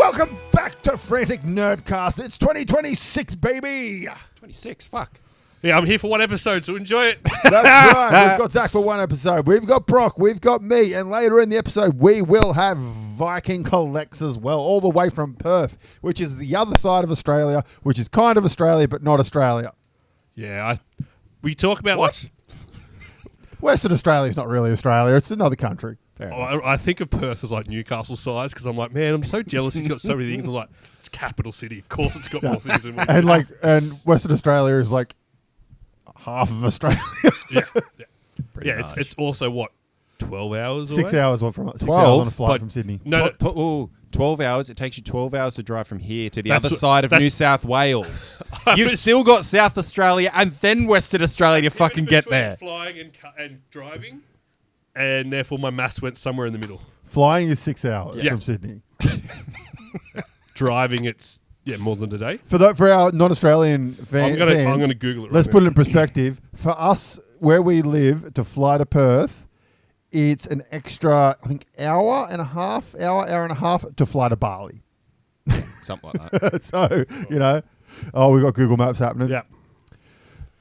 Welcome back to Frantic Nerdcast. It's 2026, baby. 26, fuck. Yeah, I'm here for one episode, so enjoy it. That's right. We've got Zach for one episode. We've got Brock. We've got me. And later in the episode, we will have Viking Collects as well, all the way from Perth, which is the other side of Australia, which is kind of Australia, but not Australia. Yeah, we talk about What? Western Australia is not really Australia. It's another country. I think of Perth as like Newcastle size because I'm like, man, I'm so jealous he's got so many things. I'm like, it's capital city. Of course it's got more things than we do. And Western Australia is like half of Australia. Yeah. It's also what, 12 hours away? 6 hours from 6 hours 12, on a flight from Sydney. No, 12 hours. It takes you 12 hours to drive from here to the That's other what- side of that's- New South Wales. You've still got South Australia and then Western Australia to fucking get between there. Flying and driving, and therefore my maths went somewhere in the middle. Flying is 6 hours from Yes. Sydney. Driving, it's more than a day. For our non-Australian fans, I'm gonna Google it. Let's right put it in perspective. For us, where we live, to fly to Perth, it's an extra, I think, hour and a half to fly to Bali. Something like that. So, we've got Google Maps happening. Yeah,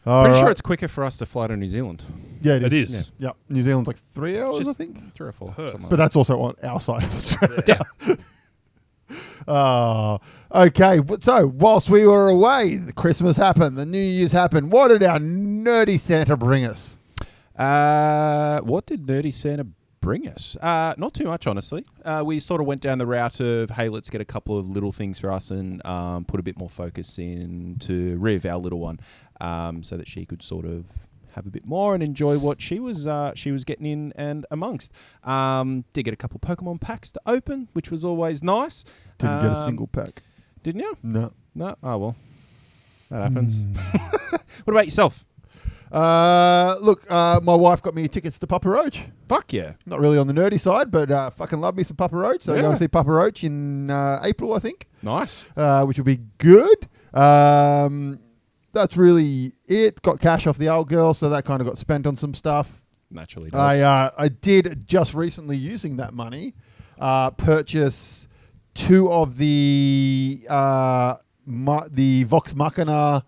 All Pretty sure right. it's quicker for us to fly to New Zealand. Yeah, it is. Yeah. Yeah, New Zealand's like 3 hours, Just- I think. 3 or 4. Perth. Something But like that's also on our side of Australia. Yeah. Okay. So, whilst we were away, the Christmas happened, the New Year's happened. What did our nerdy Santa bring us? What did Nerdy Santa bring us? Not too much, honestly. We sort of went down the route of, hey, let's get a couple of little things for us and put a bit more focus into Riv, our little one, so that she could sort of have a bit more and enjoy what she was getting in and amongst. Did get a couple of Pokemon packs to open, which was always nice. Didn't get a single pack. Didn't you? No. No? Oh, well. That happens. What about yourself? My wife got me tickets to Papa Roach. Fuck yeah. Not really on the nerdy side, but fucking love me some Papa Roach. So Yeah. I'm going to see Papa Roach in April, I think, Nice. which will be good. That's really it. Got cash off the old girl, so that kind of got spent on some stuff. Naturally does. I did just recently, using that money, purchase 2 of the Vox Machina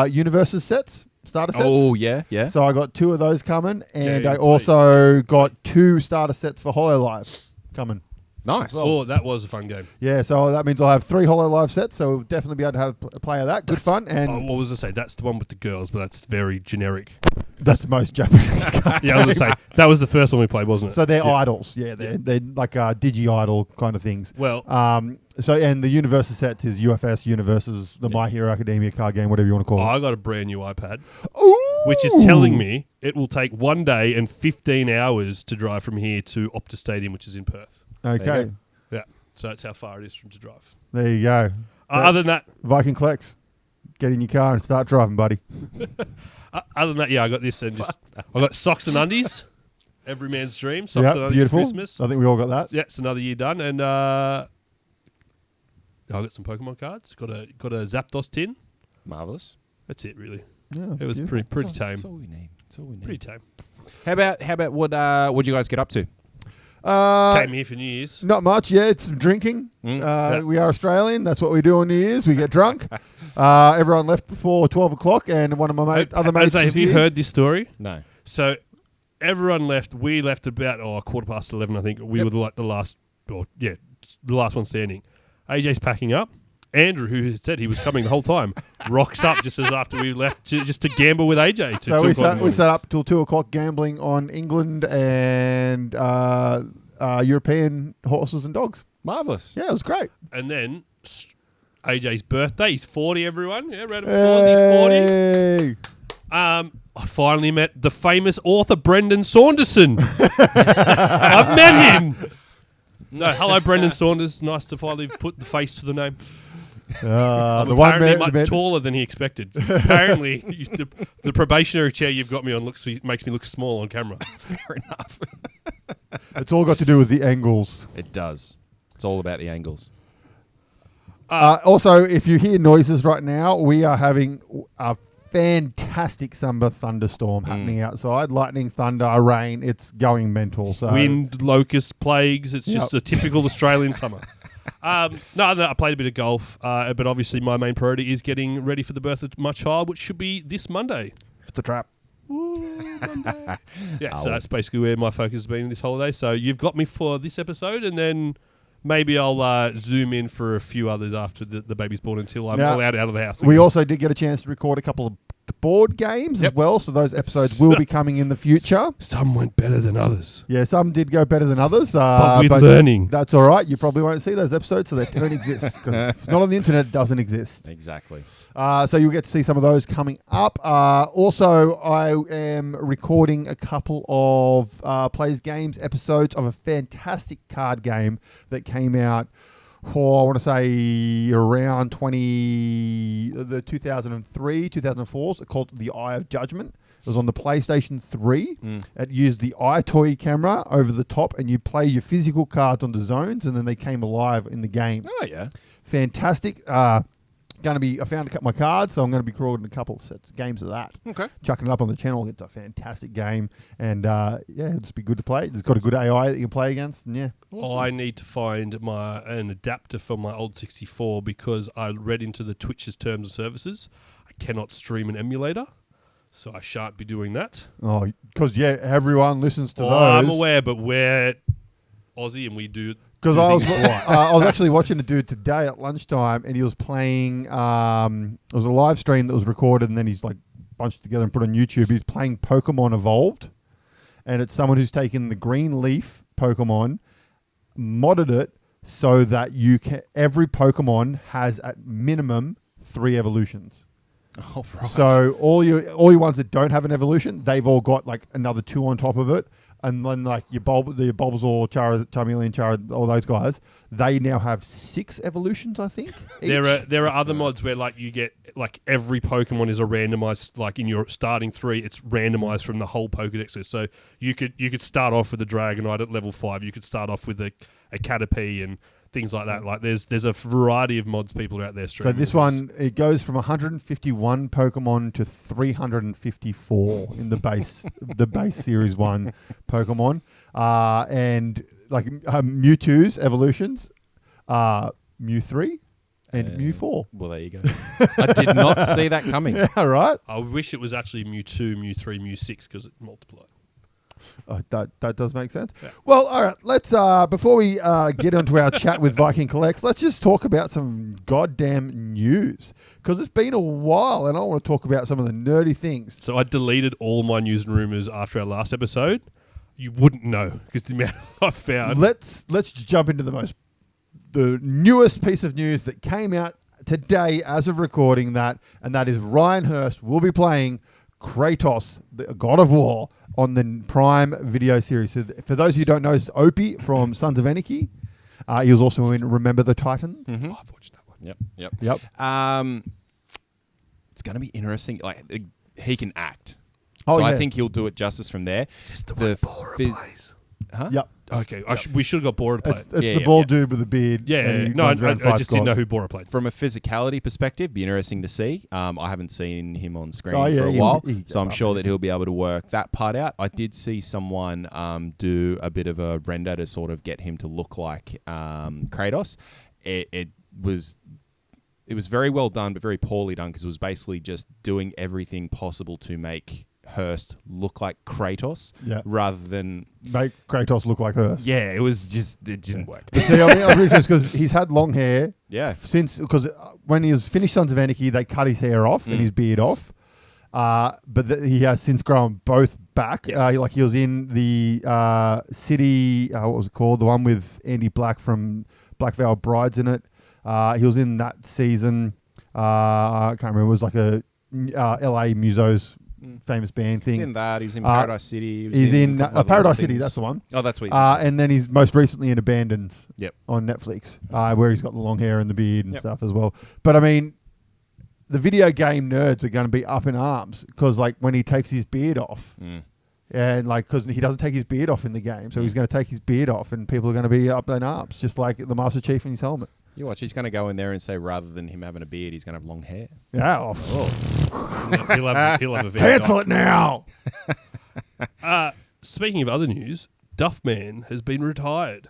Universes sets, starter sets. Oh, yeah, yeah. So I got 2 of those coming, and Yeah, I also got 2 starter sets for HoloLive coming. Nice. Oh, that was a fun game. Yeah, so that means I'll have 3 HoloLive sets, so we'll definitely be able to have a play of that. Good fun, and What was I say? That's the one with the girls, but that's very generic. that's the most Japanese card Yeah, I was gonna say that was the first one we played, wasn't it? So they're idols, yeah. They're like digi-idol kind of things. Well, And the Universes sets is UFS Universes, the My Hero Academia card game, whatever you want to call it. I got a brand new iPad, Ooh! which is telling me it will take 1 day and 15 hours to drive from here to Optus Stadium, which is in Perth. Okay, There you Yeah, so that's how far it is from to drive. there you go. Other than that, Viking Collects. Get in your car and start driving, buddy. I got this and I got socks and undies. Every man's dream. Socks Yeah, and undies beautiful. for Christmas. I think we all got that. Yeah, it's another year done, and I got some Pokemon cards. Got a Zapdos tin. Marvellous. That's it, really. Yeah, It was beautiful. pretty tame. That's all we need. That's all we need. Pretty tame. How about what'd you guys get up to? Came here for New Year's. Not much. Yeah, it's some drinking. Yeah. We are Australian. That's what we do on New Year's. We get drunk. Everyone left before 12 o'clock, and one of my other mates was Have you here. heard this story? No. So everyone left. We left about 11:15, I think. We Yep. were like the last one standing. AJ's packing up. Andrew, who had said he was coming the whole time, rocks up just as after we left just to gamble with AJ. So we sat up till 2 o'clock gambling on England and European horses and dogs. Marvellous. Yeah, it was great. And then AJ's birthday. He's 40, everyone. Yeah, round of applause. He's 40. Hey. I finally met the famous author Brendan Saunderson. I've met him. No, hello, Brendan Saunders. Nice to finally put the face to the name. I'm the one apparently man, much taller than he expected. Apparently, the probationary chair you've got me on makes me look small on camera. Fair enough. it's all got to do with the angles. It does. It's all about the angles. Also, if you hear noises right now, we are having a fantastic summer thunderstorm happening outside. Lightning, thunder, rain. It's going mental. So Wind, locust, plagues. It's just a typical Australian summer. No, I played a bit of golf, but obviously my main priority is getting ready for the birth of my child, which should be this Monday. It's a trap. Yeah, so that's basically where my focus has been this holiday. So you've got me for this episode, and then maybe I'll zoom in for a few others after the baby's born until I'm allowed out of the house again. We also did get a chance to record a couple of board games as well, so those episodes will be coming in the future. Some went better than others. Yeah, some did go better than others. But we're learning. That's all right. You probably won't see those episodes, so they don't exist. Because if it's not on the internet, it doesn't exist. Exactly. So you'll get to see some of those coming up. Also, I am recording a couple of Plays Games episodes of a fantastic card game that came out, I want to say around 2003, 2004. It's called The Eye of Judgment. It was on the PlayStation 3. It used the iToy camera over the top, and you play your physical cards onto zones, and then they came alive in the game. Oh, yeah. Fantastic. I found my cards, so I'm going to be recording a couple sets of games of that. Okay. Chucking it up on the channel. It's a fantastic game, and it'll just be good to play. It's got a good AI that you can play against, and Awesome. I need to find an adapter for my old 64 because I read into the Twitch's terms of services. I cannot stream an emulator, so I shan't be doing that. Oh, because everyone listens to those. I'm aware, but we're Aussie and we do. Because I was actually watching a dude today at lunchtime, and he was playing. It was a live stream that was recorded, and then he's like bunched it together and put on YouTube. He's playing Pokemon Evolved, and it's someone who's taken the green leaf Pokemon, modded it so that every Pokemon has at minimum 3 evolutions. Oh, right. So all your ones that don't have an evolution, they've all got like another 2 on top of it. And then like the Bulbasaur, Charmeleon, all those guys, they now have 6 evolutions, I think. There are other mods where like you get like every Pokemon is a randomized, like in your starting 3, it's randomized from the whole Pokedex. So you could start off with a Dragonite at level 5. You could start off with a Caterpie and things like that. Like there's a variety of mods people are out there streaming. So this one, it goes from 151 Pokemon to 354 in the base Series 1 Pokemon. And like Mewtwo's evolutions are Mew 3 and Mew 4. Well, there you go. I did not see that coming. Yeah, right? I wish it was actually Mew 2, Mew 3, Mew 6 because it multiplied. That does make sense. Yeah. Well, all right. Let's before we get onto our chat with Viking Collects, let's just talk about some goddamn news because it's been a while, and I want to talk about some of the nerdy things. So I deleted all my news and rumors after our last episode. You wouldn't know because the amount I found. Let's jump into the newest piece of news that came out today as of recording and that is Ryan Hurst will be playing Kratos, the God of War, on the Prime Video series. So for those who don't know, it's Opie from Sons of Anarchy. He was also in Remember the Titans. Mm-hmm. Oh, I've watched that one. Yep. It's going to be interesting. Like he can act. Oh, so yeah. I think he'll do it justice from there. Is this the one Bora plays? Huh? Yep. Okay, we should have got Bora to play. It's the bald dude with the beard. Yeah. No, I just didn't know who Bora played. From a physicality perspective, be interesting to see. I haven't seen him on screen for a while, so I'm sure that he'll be able to work that part out. I did see someone do a bit of a render to sort of get him to look like Kratos. It was very well done, but very poorly done because it was basically just doing everything possible to make Hurst look like Kratos rather than make Kratos look like Hurst. Yeah, it didn't work. But see, I'm interested because he's had long hair. Yeah. Because when he was finished Sons of Anarchy, they cut his hair off and his beard off. But he has since grown both back. Yes. Like he was in the City, what was it called? The one with Andy Black from Black Veil Brides in it. He was in that season. I can't remember. It was like a LA Musos famous band thing. He's in that. He was in Paradise City. He's in Paradise City. That's the one. Oh, that's what. And then he's most recently in Abandons. Yep. On Netflix, where he's got the long hair and the beard and stuff as well. But I mean, the video game nerds are going to be up in arms because, like, when he takes his beard off, and like, because he doesn't take his beard off in the game, so he's going to take his beard off, and people are going to be up in arms, just like the Master Chief in his helmet. You watch, he's going to go in there and say rather than him having a beard, he's going to have long hair. Yeah. He'll have a video. Cancel it now. Speaking of other news, Duffman has been retired.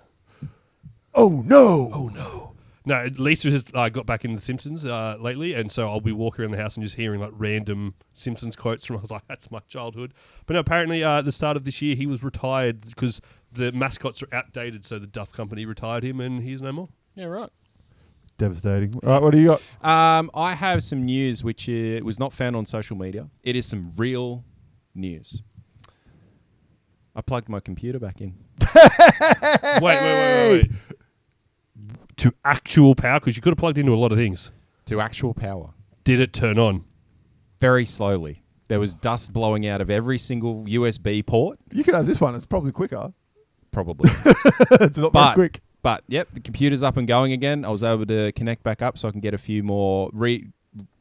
Oh no! Oh no! No, Lisa has got back into The Simpsons lately, and so I'll be walking around the house and just hearing like random Simpsons quotes from. I was like, that's my childhood. But no, apparently at the start of this year he was retired because the mascots are outdated, so the Duff Company retired him, and he's no more. Yeah, right. Devastating. All right, what do you got? I have some news which was not found on social media. It is some real news. I plugged my computer back in. Wait. To actual power, because you could have plugged into a lot of things. To actual power. Did it turn on? Very slowly. There was dust blowing out of every single USB port. You could have this one. It's probably quicker. Probably. It's not very quick. But, yep, the computer's up and going again. I was able to connect back up so I can get a few more...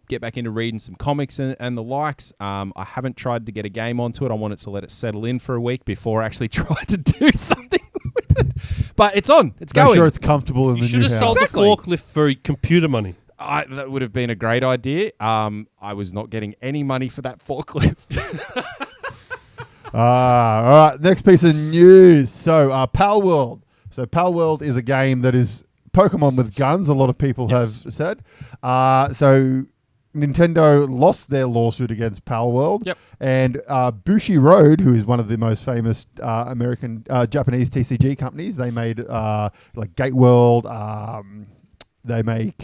get back into reading some comics and the likes. I haven't tried to get a game onto it. I wanted to let it settle in for a week before I actually try to do something with it. But it's on. It's going. Make sure it's comfortable in the new house. You should have sold the forklift for computer money. That would have been a great idea. I was not getting any money for that forklift. All right, next piece of news. So, Pal World. So, Pal World is a game that is Pokemon with guns, a lot of people have said. So, Nintendo lost their lawsuit against Pal World. Yep. And Bushiroad, who is one of the most famous Japanese TCG companies, they made like Gate World. They make,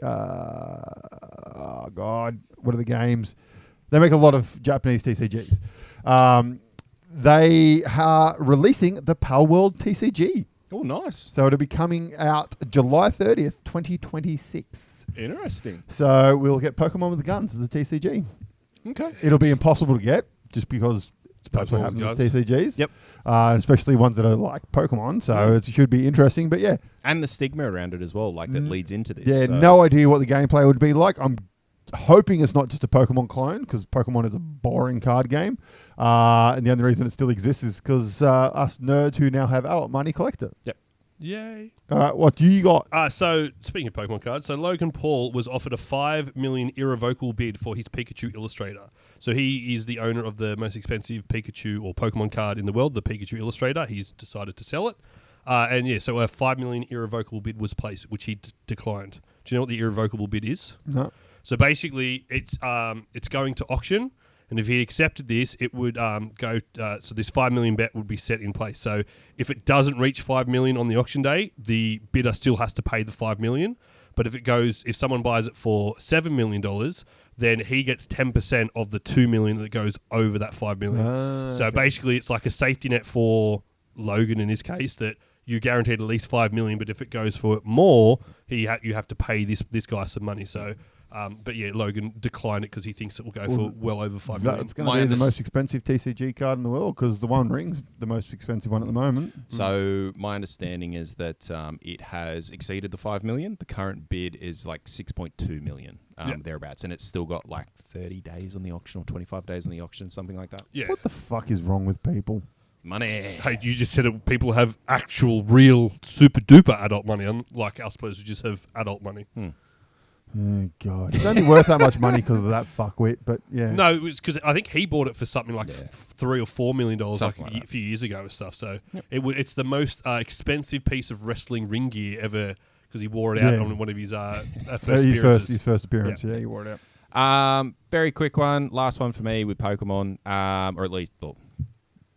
what are the games? They make a lot of Japanese TCGs. They are releasing the Pal World TCG. Oh, nice. So it'll be coming out July 30th, 2026. Interesting. So we'll get Pokemon with guns as a TCG. Okay. It'll be impossible to get just because that's what happens with TCGs. Yep. Especially ones that are like Pokemon. So it should be interesting. But yeah. And the stigma around it as well, like that leads into this. Yeah, so. no idea what the gameplay would be like. I'm hoping it's not just a Pokemon clone because Pokemon is a boring card game. And the only reason it still exists is because us nerds who now have adult money collect it. Yep. Yay. All right, what do you got? So, speaking of Pokemon cards, so Logan Paul was offered a $5 million irrevocable bid for his Pikachu Illustrator. So he is the owner of the most expensive Pikachu or Pokemon card in the world, the Pikachu Illustrator. He's decided to sell it. So a $5 million irrevocable bid was placed, which he declined. Do you know what the irrevocable bid is? No. So basically, it's going to auction. And if he accepted this, it would go. So this $5 million bet would be set in place. So if it doesn't reach $5 million on the auction day, the bidder still has to pay the $5 million. But if someone buys it for $7 million, then he gets 10% of the $2 million that goes over that $5 million. So basically, it's like a safety net for Logan in his case that you guaranteed at least $5 million. But if it goes for more, you have to pay this guy some money. So. But yeah, Logan declined it because he thinks it will go for well over $5 million. It's going to be the most expensive TCG card in the world because the One Ring's the most expensive one at the moment. So my understanding is that it has exceeded the $5 million. The current bid is like $6.2 million thereabouts, and it's still got like 30 days on the auction or 25 days on the auction, something like that. Yeah. What the fuck is wrong with people? Money. Hey, you just said that people have actual, real, super duper adult money, unlike us players who just have adult money. Oh, God. It's only worth that much money because of that fuckwit, but yeah. No, it was because I think he bought it for something like $3 or $4 million like a few years ago and stuff. So it's the most expensive piece of wrestling ring gear ever because he wore it out on one of his first appearances. His first appearance, he wore it out. Very quick one. Last one for me with Pokemon, or at least,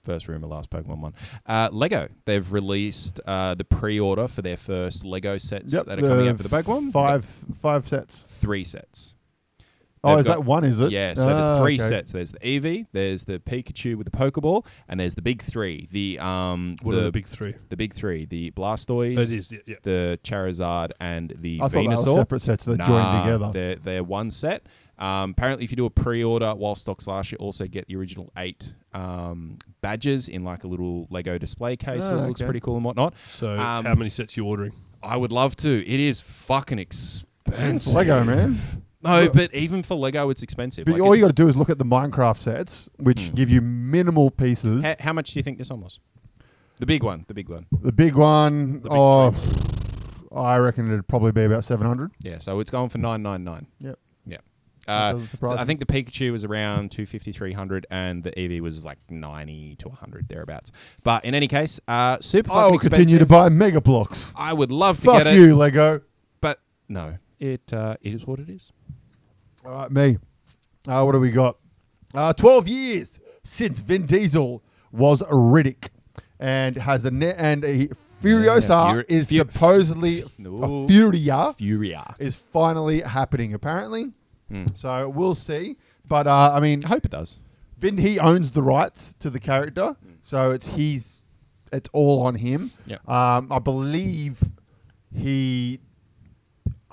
first rumor, last Pokemon one. Lego. They've released the pre-order for their first Lego sets that are coming out for the Pokemon. Five sets. 3 sets. Is that one, is it? Yeah, so there's 3 sets. There's the Eevee, there's the Pikachu with the Pokeball, and there's the big 3. What are the big 3? The big 3. The Blastoise, the Charizard, and the Venusaur. I thought they were separate sets that joined together. They're one set. Apparently, if you do a pre-order while stocks last, you also get the original 8 badges in like a little Lego display case. It looks pretty cool and whatnot. So how many sets are you ordering? I would love to. It is fucking expensive. It's Lego, man. No, but even for Lego, it's expensive. But all you got to do is look at the Minecraft sets, which give you minimal pieces. How much do you think this one was? The big one. The big one. I reckon it'd probably be about 700. Yeah, so it's going for $999. Yep. I think the Pikachu was around 250, 300, and the Eevee was like 90 to 100 thereabouts. But in any case, super fucking expensive. I will continue to buy Mega Blocks. I would love to Fuck get it. you, Lego. But No, it is what it is. All right, me. What do we got? 12 years since Vin Diesel was Riddick, and has Furiosa is supposedly Furia is finally happening apparently. So we'll see. But I mean, I hope it does. He owns the rights to the character, so it's all on him. Yep. I believe I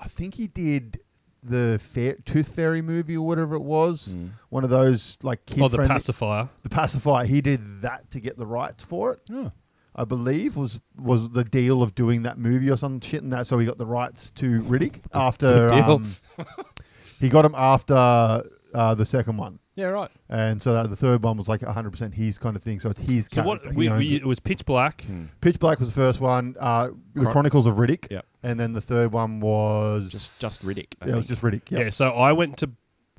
think he did the Tooth Fairy movie or whatever it was. One of those like kid-friendly. The Pacifier. The Pacifier. He did that to get the rights for it. Oh. I believe was the deal of doing that movie or some shit, and that so he got the rights to Riddick after he got him after the second one. Yeah, right. And so the third one was like 100% his kind of thing. So it's his character. So it was Pitch Black. Pitch Black was the first one. The Chronicles of Riddick. Yep. And then the third one was just Riddick. it was just Riddick. Yep. Yeah. So I went to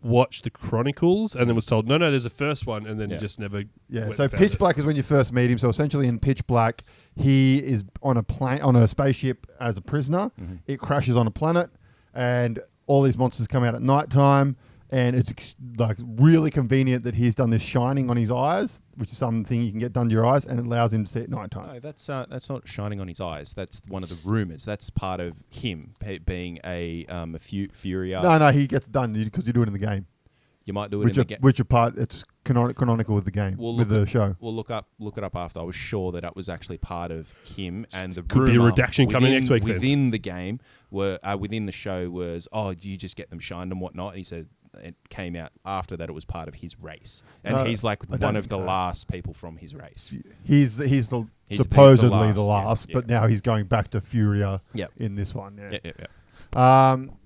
watch the Chronicles and then was told, no, there's a first one, and then just never. Yeah. So Pitch Black is when you first meet him. So essentially, in Pitch Black, he is on a spaceship as a prisoner. It crashes on a planet, and all these monsters come out at nighttime. And it's like really convenient that he's done this shining on his eyes, which is something you can get done to your eyes, and it allows him to see at night time. No, that's not shining on his eyes. That's one of the rumors. That's part of him being a Furia. No, he gets it done because you do it in the game. You might do it in the game. Which are part, it's canonical with the game, with the show. We'll look it up after. I was sure that was actually part of him, and the could be a redaction coming next week. Within the game, within the show was, do you just get them shined and whatnot? And he said it came out after that it was part of his race, and he's like one of the last people from his race. He's supposedly the last, yeah. But now he's going back to Furia in this one.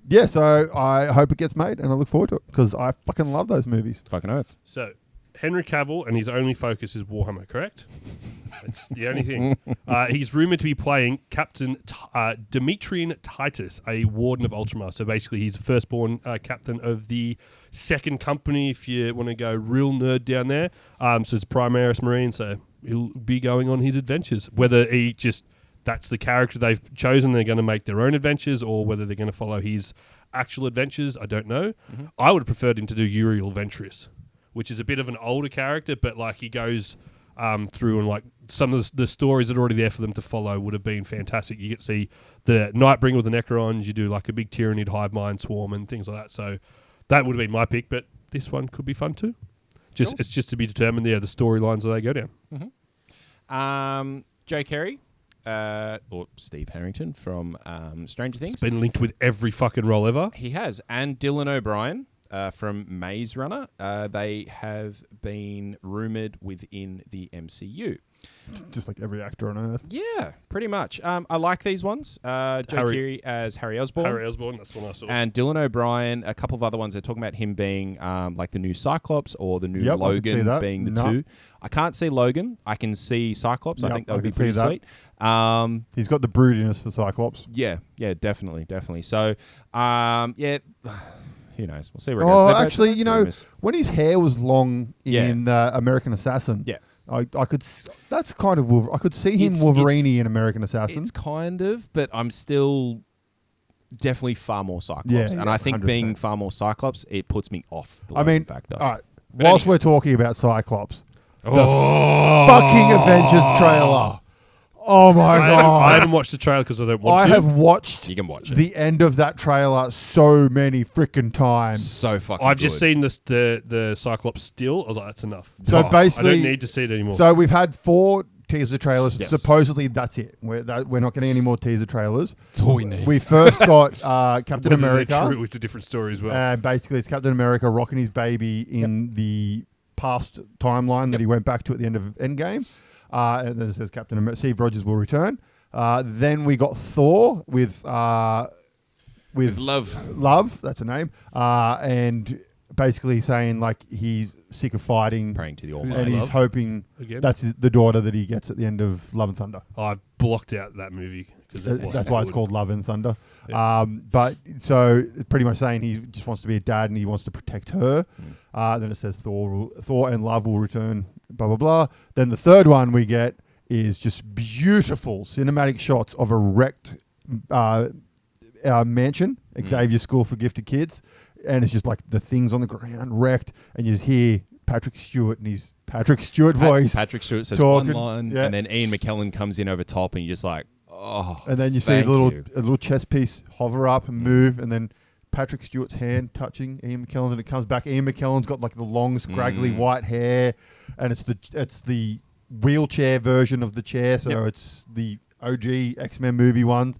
Yeah. So I hope it gets made, and I look forward to it because I fucking love those movies. Fucking oath. So Henry Cavill, and his only focus is Warhammer, correct? That's the only thing. He's rumoured to be playing Captain Demetrian Titus, a Warden of Ultramar. So basically, he's the firstborn captain of the second company, if you want to go real nerd down there. So it's Primaris Marine, so he'll be going on his adventures. Whether that's the character they've chosen, they're going to make their own adventures, or whether they're going to follow his actual adventures, I don't know. I would have preferred him to do Uriel Ventress, which is a bit of an older character, but like he goes through and like some of the stories that are already there for them to follow would have been fantastic. You get to see the Nightbringer with the Necrons, you do like a big Tyranid hive mind swarm and things like that. So that would have been my pick, but this one could be fun too. It's just to be determined the storylines that they go down. Joe Carey. Or Steve Harrington from Stranger Things. It's been linked with every fucking role ever. He has. And Dylan O'Brien from Maze Runner. They have been rumoured within the MCU. Just like every actor on Earth. Yeah, pretty much. I like these ones. Joe Keery as Harry Osborn. Harry Osborn, that's the one I saw. And Dylan O'Brien, a couple of other ones. They're talking about him being like the new Cyclops or the new Logan being the two. I can't see Logan. I can see Cyclops. I think that would be pretty sweet. He's got the broodiness for Cyclops. Yeah, definitely. So, who knows? We'll see where it goes. Actually, when his hair was long in American Assassin, I could. That's kind of. I could see him Wolverine in American Assassin. It's kind of, but I'm still definitely far more Cyclops, and I think 100%. Being far more Cyclops, it puts me off the Logan factor. All right. Whilst we're talking about Cyclops, the fucking Avengers trailer. Oh my God. I haven't watched the trailer because I don't want to. I have watched you can watch it. The end of that trailer so many freaking times. So fucking I've good. just seen the Cyclops still. I was like, that's enough. So basically, I don't need to see it anymore. So we've had 4 teaser trailers. Yes. Supposedly that's it. We're not getting any more teaser trailers. That's all we need. We first got Captain America. True, it's a different story as well. And basically it's Captain America rocking his baby in the past timeline that he went back to at the end of Endgame. And then it says Captain America, Steve Rogers will return. Then we got Thor with Love. Love, that's a name. And basically saying like he's sick of fighting, praying to the Almighty, Almighty. and he's hoping that's the daughter that he gets at the end of Love and Thunder. I blocked out that movie because that's why it's called Love and Thunder. Yeah. But so pretty much saying he just wants to be a dad and he wants to protect her. Then it says Thor and Love will return. Blah blah blah. Then the third one we get is just beautiful cinematic shots of a wrecked mansion, Xavier School for Gifted Kids, and it's just like the things on the ground wrecked, and you just hear Patrick Stewart and his Patrick Stewart voice. Patrick Stewart says talking, one line, and then Ian McKellen comes in over top, and you're just like, oh. And then you see a little chess piece hover up and move, and then Patrick Stewart's hand touching Ian McKellen's, and it comes back. Ian McKellen's got like the long, scraggly white hair, and it's the wheelchair version of the chair, so it's the OG X-Men movie ones,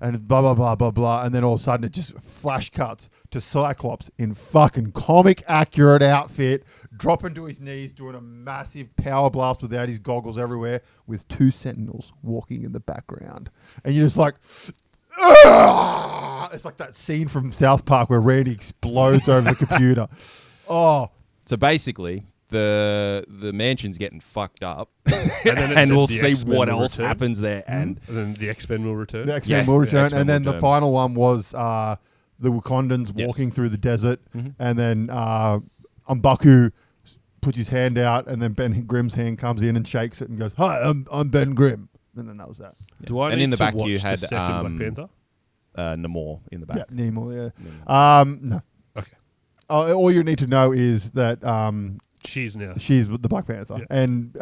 and blah blah blah blah blah, and then all of a sudden it just flash cuts to Cyclops in fucking comic accurate outfit, dropping to his knees, doing a massive power blast without his goggles everywhere, with 2 Sentinels walking in the background, and you're just like, Ugh! It's like that scene from South Park where Randy explodes over the computer. Oh, so basically, the mansion's getting fucked up, and we'll see X-Men what will else return. happens there. And then the X-Men will return. the X-Men will return, X-Men and then will the return. final one was the Wakandans walking through the desert, and then M'Baku puts his hand out, and then Ben Grimm's hand comes in and shakes it and goes, "Hi, I'm Ben Grimm," and then that was that. Do I And need in the to back watch you the had, second Black Panther? Namor in the back. Yeah, Nemo. Yeah. No. Okay. All you need to know is that She's the Black Panther, Yeah. and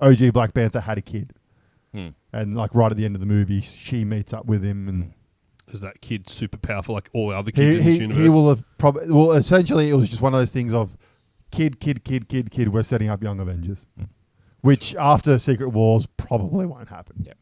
OG Black Panther had a kid, and like right at the end of the movie, she meets up with him, and is that kid super powerful like all the other kids in this universe? he will have probably. Well, essentially, it was just one of those things of kid. We're setting up Young Avengers, which after Secret Wars probably won't happen. Yep.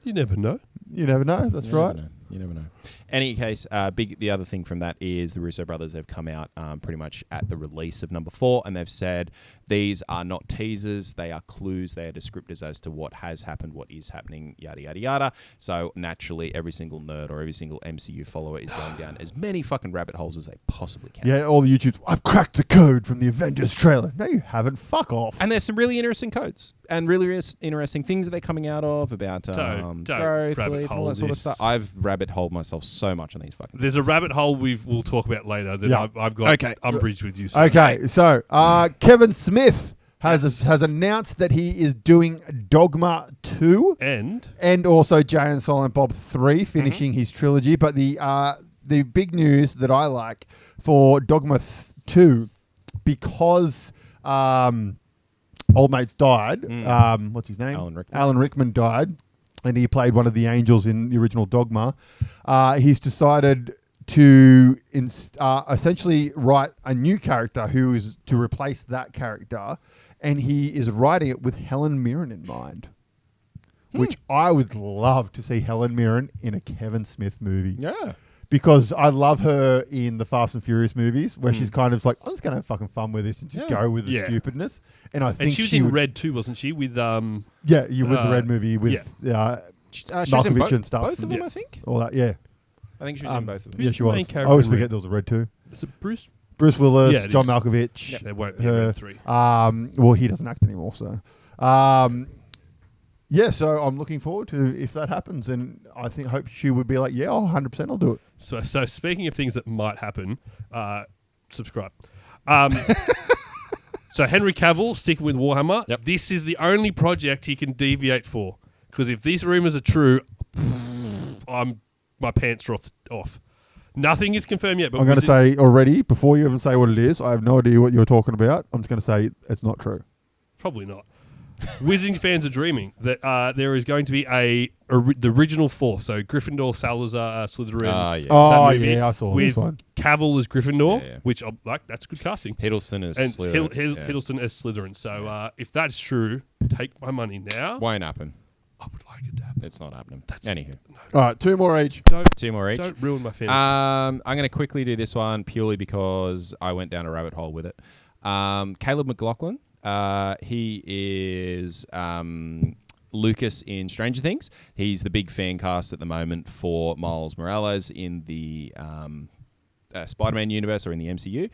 You never know. You never know. That's right. You never know. Any case, the other thing from that is the Russo brothers have come out pretty much at the release of number 4, and they've said these are not teasers, they are clues, they are descriptors as to what has happened, what is happening, yada, yada, yada. So naturally, every single nerd or every single MCU follower is going down as many fucking rabbit holes as they possibly can. Yeah, all the YouTubes. I've cracked the code from the Avengers trailer. No, you haven't. Fuck off. And there's some really interesting codes and really interesting things that they're coming out of about Don't growth, rabbit belief, all hole that sort of this. stuff. I've rabbit holed myself so much on these fucking There's a rabbit hole we'll talk about later that Yeah. I've got Okay. umbrage with you. So Okay, so Kevin Smith has announced that he is doing Dogma 2 And also Jay and Silent Bob 3, finishing his trilogy. But the big news that I like for Dogma 2, because old mate's died. What's his name? Alan Rickman. Alan Rickman died, and he played one of the angels in the original Dogma. He's decided to essentially write a new character who is to replace that character, and he is writing it with Helen Mirren in mind, which I would love to see Helen Mirren in a Kevin Smith movie. Yeah. Because I love her in the Fast and Furious movies, where she's kind of like, I'm just going to have fucking fun with this and just go with the stupidness. And I think she was in Red too, wasn't she? With yeah, you with the Red movie with she was in Malkovich and stuff. both of them, Yeah. I think. All that, yeah. I think she was in both of them. Yeah, Who's she the was. main I character always in forget Red? there was a Red too. Is it Bruce? Bruce Willis, Yeah, it John is. Malkovich. There won't be a Red 3. Well, he doesn't act anymore, so. Yeah, so I'm looking forward to if that happens, and I hope she would be like, yeah, 100% I'll do it. So speaking of things that might happen, subscribe. So Henry Cavill sticking with Warhammer. Yep. This is the only project he can deviate for, because if these rumors are true, my pants are off. Nothing is confirmed yet. But I'm going to say already, before you even say what it is, I have no idea what you're talking about. I'm just going to say it's not true. Probably not. Wizarding fans are dreaming that there is going to be the original 4. So Gryffindor, Salazar, Slytherin. Yeah. Oh, that movie yeah, I saw with this one. Cavill as Gryffindor, Yeah. which I'm like, that's good casting. Hiddleston is And Slytherin. Hiddleston as Slytherin. So if that's true, take my money now. Won't happen. I would like it to happen. It's not happening. That's- Anywho. All right, 2 more each. Two more each. Don't ruin my fantasy. I'm going to quickly do this one purely because I went down a rabbit hole with it. Caleb McLaughlin. He is Lucas in Stranger Things. He's the big fan cast at the moment for Miles Morales in the Spider-Man universe or in the MCU.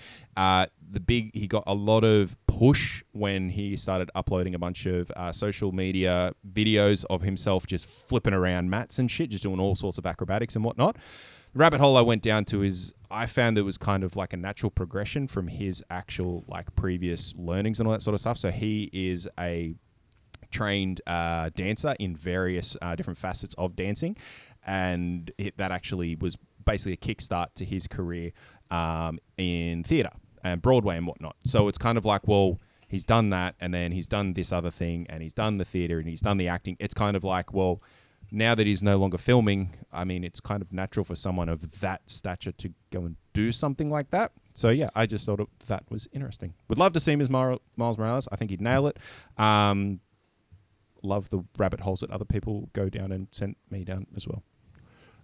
He got a lot of push when he started uploading a bunch of social media videos of himself just flipping around mats and shit, just doing all sorts of acrobatics and whatnot. The rabbit hole I went down to is I found it was kind of like a natural progression from his actual like previous learnings and all that sort of stuff. So he is a trained dancer in various different facets of dancing. and that actually was basically a kickstart to his career in theatre and Broadway and whatnot. So it's kind of like, well, he's done that, and then he's done this other thing, and he's done the theatre, and he's done the acting. It's kind of like, well, now that he's no longer filming, I mean, it's kind of natural for someone of that stature to go and do something like that. So, yeah, I just thought that was interesting. Would love to see him as Miles Morales. I think he'd nail it. Love the rabbit holes that other people go down and send me down as well.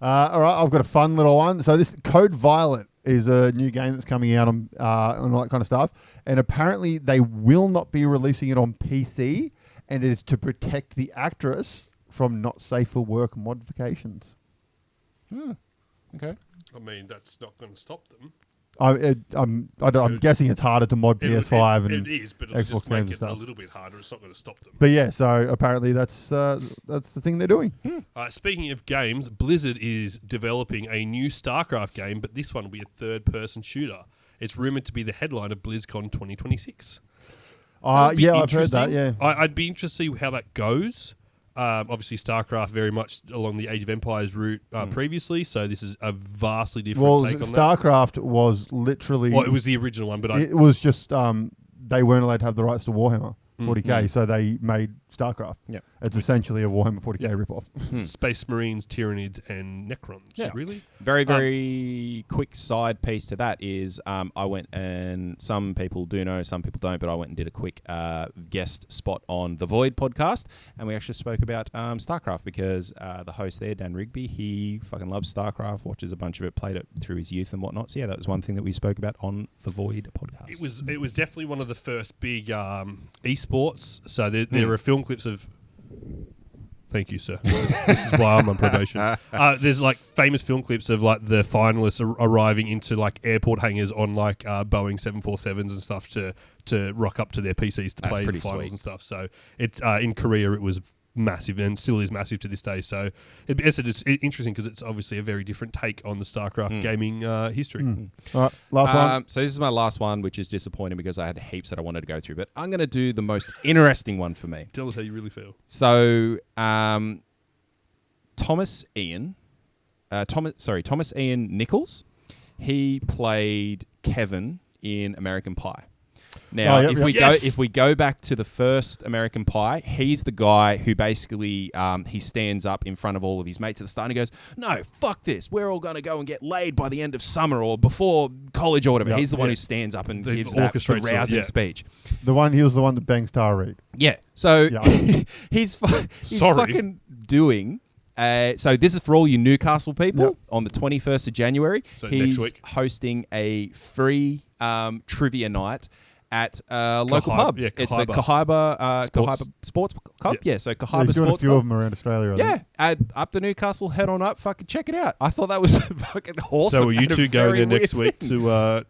All right, I've got a fun little one. So this Code Violet is a new game that's coming out on all that kind of stuff. And apparently they will not be releasing it on PC, and it is to protect the actress from not safe for work modifications. Okay. I mean, that's not going to stop them. I'm guessing it's harder to mod PS5 and it is, but it'll Xbox just games make it and stuff. a little bit harder. It's not going to stop them. But yeah, so apparently that's the thing they're doing. Speaking of games, Blizzard is developing a new StarCraft game, but this one will be a third-person shooter. It's rumored to be the headline of BlizzCon 2026. Yeah, I've heard that. Yeah, I'd be interested to see how that goes. Obviously, StarCraft very much along the Age of Empires route previously, so this is a vastly different take on StarCraft was literally... Well, it was the original one, but it was just they weren't allowed to have the rights to Warhammer 40k, so they made StarCraft. Yeah. It's essentially a Warhammer 40k ripoff. Space Marines, Tyranids, and Necrons, really? Very, very quick side piece to that is I went, and some people do know, some people don't, but I went and did a quick guest spot on the Void podcast, and we actually spoke about StarCraft because the host there, Dan Rigby, he fucking loves StarCraft, watches a bunch of it, played it through his youth and whatnot. So yeah, that was one thing that we spoke about on the Void podcast. It was definitely one of the first big esports. So there are film clips of... Thank you, sir. This is why I'm on probation. There's like famous film clips of like the finalists arriving into like airport hangars on like Boeing 747s and stuff to rock up to their PCs to play the finals and stuff. So it's in Korea it was massive and still is massive to this day. So it's interesting because it's obviously a very different take on the StarCraft gaming history. All right, last one. So this is my last one, which is disappointing because I had heaps that I wanted to go through, but I'm going to do the most interesting one for me. Tell us how you really feel. So Thomas Ian Nichols, he played Kevin in American Pie. Now, if we go back to the first American Pie, he's the guy who basically he stands up in front of all of his mates at the start and he goes, "No, fuck this. We're all going to go and get laid by the end of summer or before college or whatever." Yep. He's the one who stands up and gives that rousing speech. He was the one that bangs Tara Reid. Yeah. So he's fucking doing. So this is for all you Newcastle people. On the 21st of January, so he's next week, hosting a free trivia night at a local pub. Yeah, it's the Cahaiba Sports Club. Yeah, so Cahaiba he's doing Sports a few Club. of them around Australia. Yeah, up to Newcastle, head on up, fucking check it out. I thought that was fucking awesome. So will you two go there next week to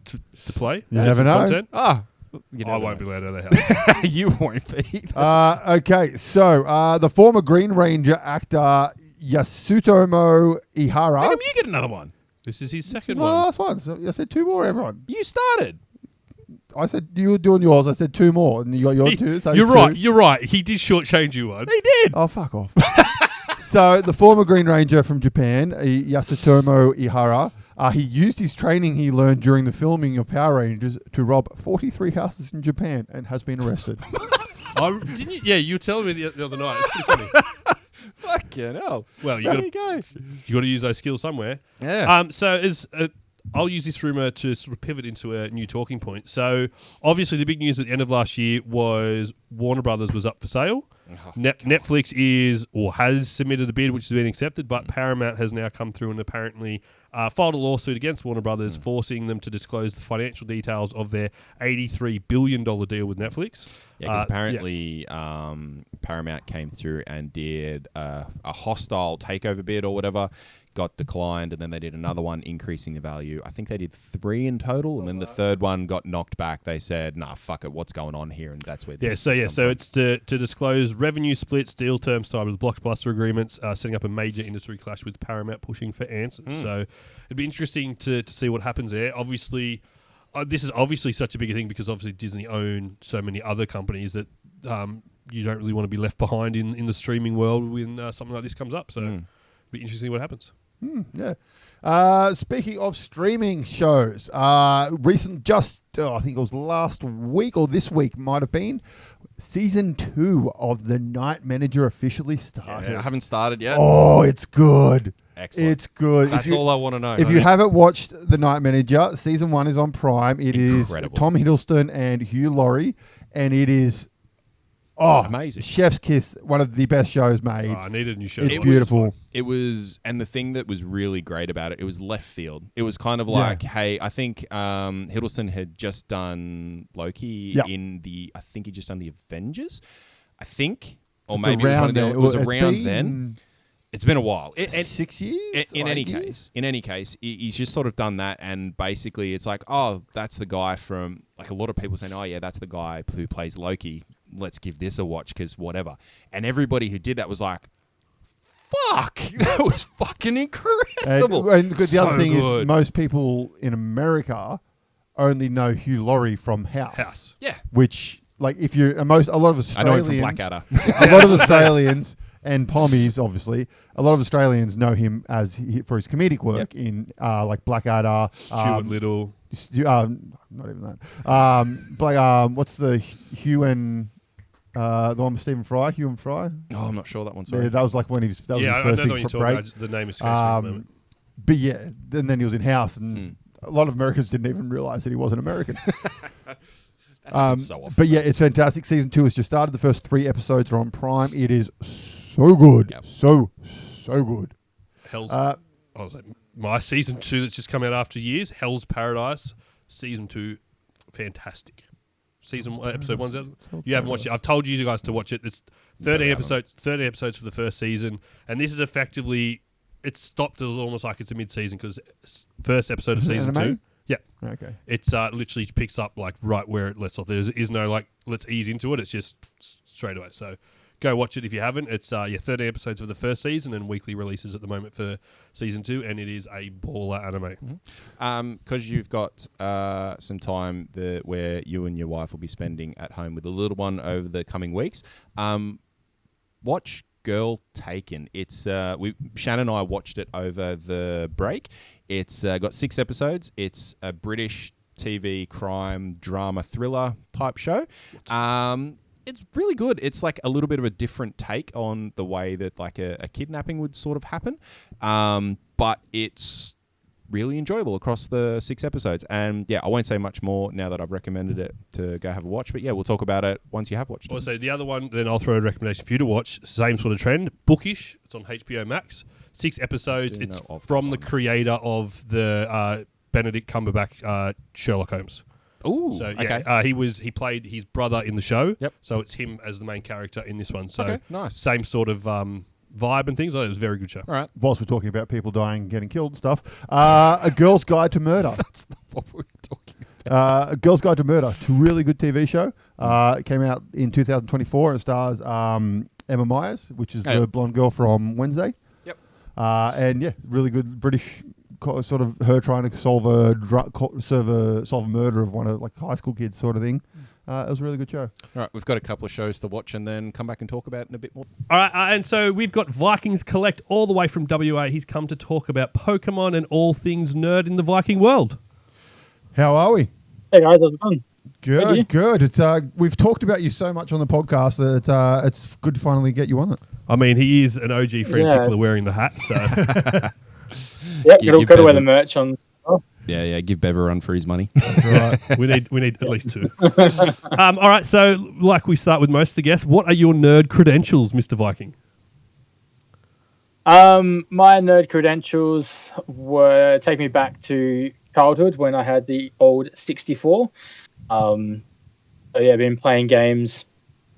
play? You never know. Content? I won't be allowed out of the house. You won't be. Okay, so the former Green Ranger actor Yasutomo Ihara. How come you get another one? This is his second my one. last one. So I said two more, everyone. You started. I said you were doing yours. I said two more, and you got your two. So you're right. You're right. He did shortchange you one. He did. Oh, fuck off. So the former Green Ranger from Japan, Yasutomo Ihara, he used his training he learned during the filming of Power Rangers to rob 43 houses in Japan and has been arrested. Didn't you? Yeah, you were telling me the other night. It's pretty funny. Fucking hell. Well, you got to use those skills somewhere. Yeah. I'll use this rumour to sort of pivot into a new talking point. So, obviously, the big news at the end of last year was Warner Brothers was up for sale. Netflix has submitted a bid which has been accepted, but Paramount has now come through and apparently filed a lawsuit against Warner Brothers, forcing them to disclose the financial details of their $83 billion deal with Netflix. Yeah, because apparently Paramount came through and did a hostile takeover bid or whatever, got declined, and then they did another one increasing the value. I think they did 3 in total, and then the third one got knocked back. They said, "Nah, fuck it, what's going on here?" And that's where this So it's to disclose revenue splits, deal terms tied with blockbuster agreements, setting up a major industry clash with Paramount pushing for answers. So it'd be interesting to see what happens there. Obviously, this is obviously such a big thing because obviously Disney own so many other companies that you don't really want to be left behind in the streaming world when something like this comes up. So. be interesting what happens. Yeah. Speaking of streaming shows, I think it was last week or this week might have been, season 2 of The Night Manager officially started. Yeah, I haven't started yet. Oh, it's good. Excellent. It's good. That's all I want to know. If you haven't watched The Night Manager, season 1 is on Prime. It Incredible. is Tom Hiddleston and Hugh Laurie, and it is amazing. Chef's kiss, one of the best shows made. I needed a new show. It's beautiful. It was, and the thing that was really great about it, it was left field. It was kind of like, hey, I think Hiddleston had just done Loki I think he just done the Avengers. I think, or maybe it was around then. It's been a while. 6 years? In any case, he's just sort of done that, and basically it's like, oh, that's the guy from, like, a lot of people saying, oh yeah, that's the guy who plays Loki. Let's give this a watch because whatever. And everybody who did that was like, fuck, that was fucking incredible. And the other thing is, most people in America only know Hugh Laurie from House. Yeah. Which, like, if you're a lot of Australians, I know him from Blackadder. A lot of Australians and Pommies, obviously, a lot of Australians know him for his comedic work in like Blackadder, Stuart Little. Not even that. What's the Hugh and the one with Stephen Fry, Hugh and Fry? Oh, I'm not sure that one. Sorry. Yeah, that was like when he was. That was his I first know what big you're talking break. about. The name escapes me at the moment. But yeah, and then he was in House, and a lot of Americans didn't even realize that he wasn't American. So often. But yeah, it's fantastic. Season 2 has just started. The first 3 episodes are on Prime. It is so good. Yep. So good. I was like, my season 2 that's just come out after years, Hell's Paradise, season 2, fantastic. Episode 1's out. You haven't watched it. I've told you guys to watch it. It's 30 episodes for the first season, and this is effectively, it's stopped as almost like it's a mid-season because first episode of season 2. Yeah. Okay. It's literally picks up like right where it lets off. There is no like, let's ease into it. It's just straight away. So go watch it if you haven't. It's 30 episodes for the first season and weekly releases at the moment for season 2, and it is a baller anime. Because you've got some time where you and your wife will be spending at home with the little one over the coming weeks. Watch Girl Taken. It's Shannon and I watched it over the break. It's got 6 episodes. It's a British TV crime drama thriller type show. It's really good. It's like a little bit of a different take on the way that like a kidnapping would sort of happen. But it's really enjoyable across the 6 episodes. And yeah, I won't say much more now that I've recommended it to go have a watch. But yeah, we'll talk about it once you have watched it. Also, the other one, then I'll throw a recommendation for you to watch. Same sort of trend. Bookish. It's on HBO Max. 6 episodes. It's from the creator of the Benedict Cumberbatch Sherlock Holmes. Ooh, so yeah, okay. He played his brother in the show. Yep. So it's him as the main character in this one. So okay, nice. Same sort of vibe and things. It was a very good show. All right. Whilst we're talking about people dying, getting killed and stuff, A Girl's Guide to Murder. That's not what we're talking about. A Girl's Guide to Murder. It's a really good TV show. It came out in 2024 and it stars Emma Myers, which is the blonde girl from Wednesday. Yep. And yeah, really good British sort of her trying to solve a murder of one of like high school kids sort of thing. It was a really good show. All right, we've got a couple of shows to watch and then come back and talk about it in a bit more. All right, and so we've got Vikings Collect all the way from WA. He's come to talk about Pokemon and all things nerd in the Viking world. How are we? Hey guys, how's it going? Good. It's we've talked about you so much on the podcast that it's good to finally get you on it. I mean, he is an OG Frantic wearing the hat, so... Yep, got to wear the merch on. Oh. Yeah, give Bev a run for his money. That's right. we need at least 2. All right, so like we start with most of the guests, what are your nerd credentials, Mr. Viking? My nerd credentials take me back to childhood when I had the old 64. So yeah, I've been playing games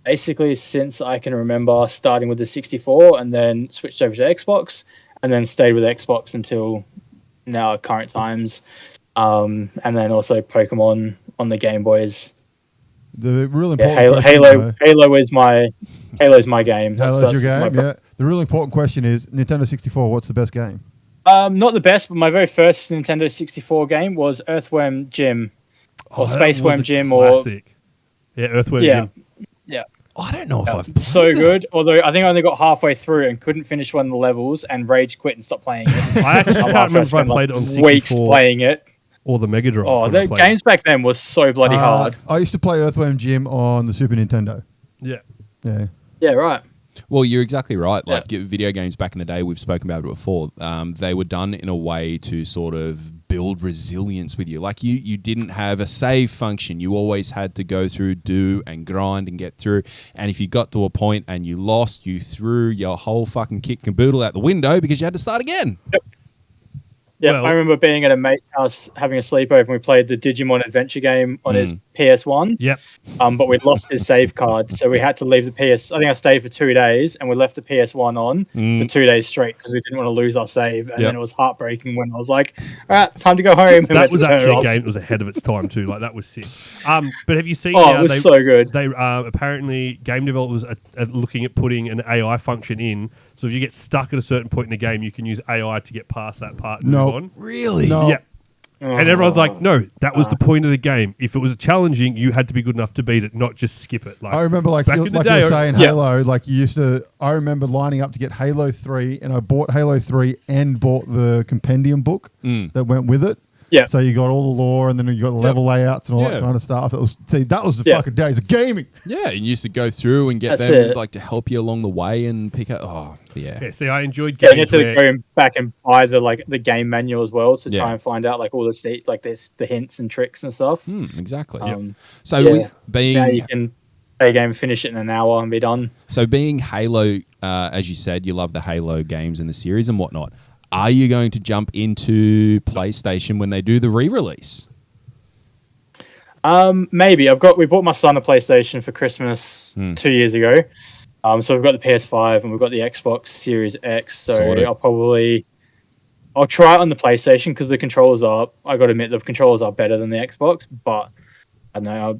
basically since I can remember, starting with the 64 and then switched over to Xbox. And then stayed with Xbox until now, current times. And then also Pokemon on the Game Boys. The really important Halo is my game. Halo's your game, yeah. The really important question is, Nintendo 64, what's the best game? Not the best, but my very first Nintendo 64 game was Earthworm Jim. Or Space Worm Jim. Classic. Yeah, Earthworm Jim. Yeah. I don't know if I've played So that. good. Although I think I only got halfway through and couldn't finish one of the levels and rage quit and stopped playing it. I actually can't After remember if I spent, played it on weeks 64 playing it. or the Mega Drive. Oh, when I the played it. games back then was so bloody hard. I used to play Earthworm Jim on the Super Nintendo. Yeah. Yeah. Yeah, right. Well, you're exactly right. Yeah. Like video games back in the day, we've spoken about it before. They were done in a way to sort of build resilience with you. Like you didn't have a save function. You always had to go through, do and grind and get through. And if you got to a point and you lost, you threw your whole fucking kit and caboodle out the window because you had to start again. Yeah, Well- I remember being at a mate's house having a sleepover and we played the Digimon Adventure game on his PS1. Yep. But we'd lost his save card, so we had to leave the PS. I think I stayed for 2 days, and we left the PS1 on for 2 days straight because we didn't want to lose our save. And Yep. then it was heartbreaking when I was like, "All right, time to go home." And we That had to was turn it actually a off. game that was ahead of its time too. Like that was sick. But have you seen? Oh, now it was they, so good. They apparently game developers are looking at putting an AI function in. So if you get stuck at a certain point in the game, you can use AI to get past that part and No. move on. Really? No. Yeah. And everyone's like, no, that was the point of the game. If it was challenging, you had to be good enough to beat it, not just skip it. Like I remember, like back you in the were day, saying, Yeah. Halo. Like you used to. I remember lining up to get Halo 3, and I bought Halo 3 and bought the compendium book that went with it. Yeah. So you got all the lore, and then you got the level layouts and all Yeah. that kind of stuff. It was that was the Yeah. fucking days of gaming. Yeah, and you used to go through and get That's them it. like to help you along the way and pick up. Oh, yeah. Yeah, see, I enjoyed Yeah, you games had to where go back and buy the game manual as well to Yeah. try and find out like all the hints and tricks and stuff. Exactly. So Yeah. with being Now you can play a game, finish it in an hour, and be done. So being Halo, as you said, you love the Halo games and the series and whatnot. Are you going to jump into PlayStation when they do the re-release? Maybe we bought my son a PlayStation for Christmas 2 years ago. So we've got the PS5 and we've got the Xbox Series X. So Sorted. I'll try it on the PlayStation because the controllers I got to admit, the controllers are better than the Xbox. But I don't know,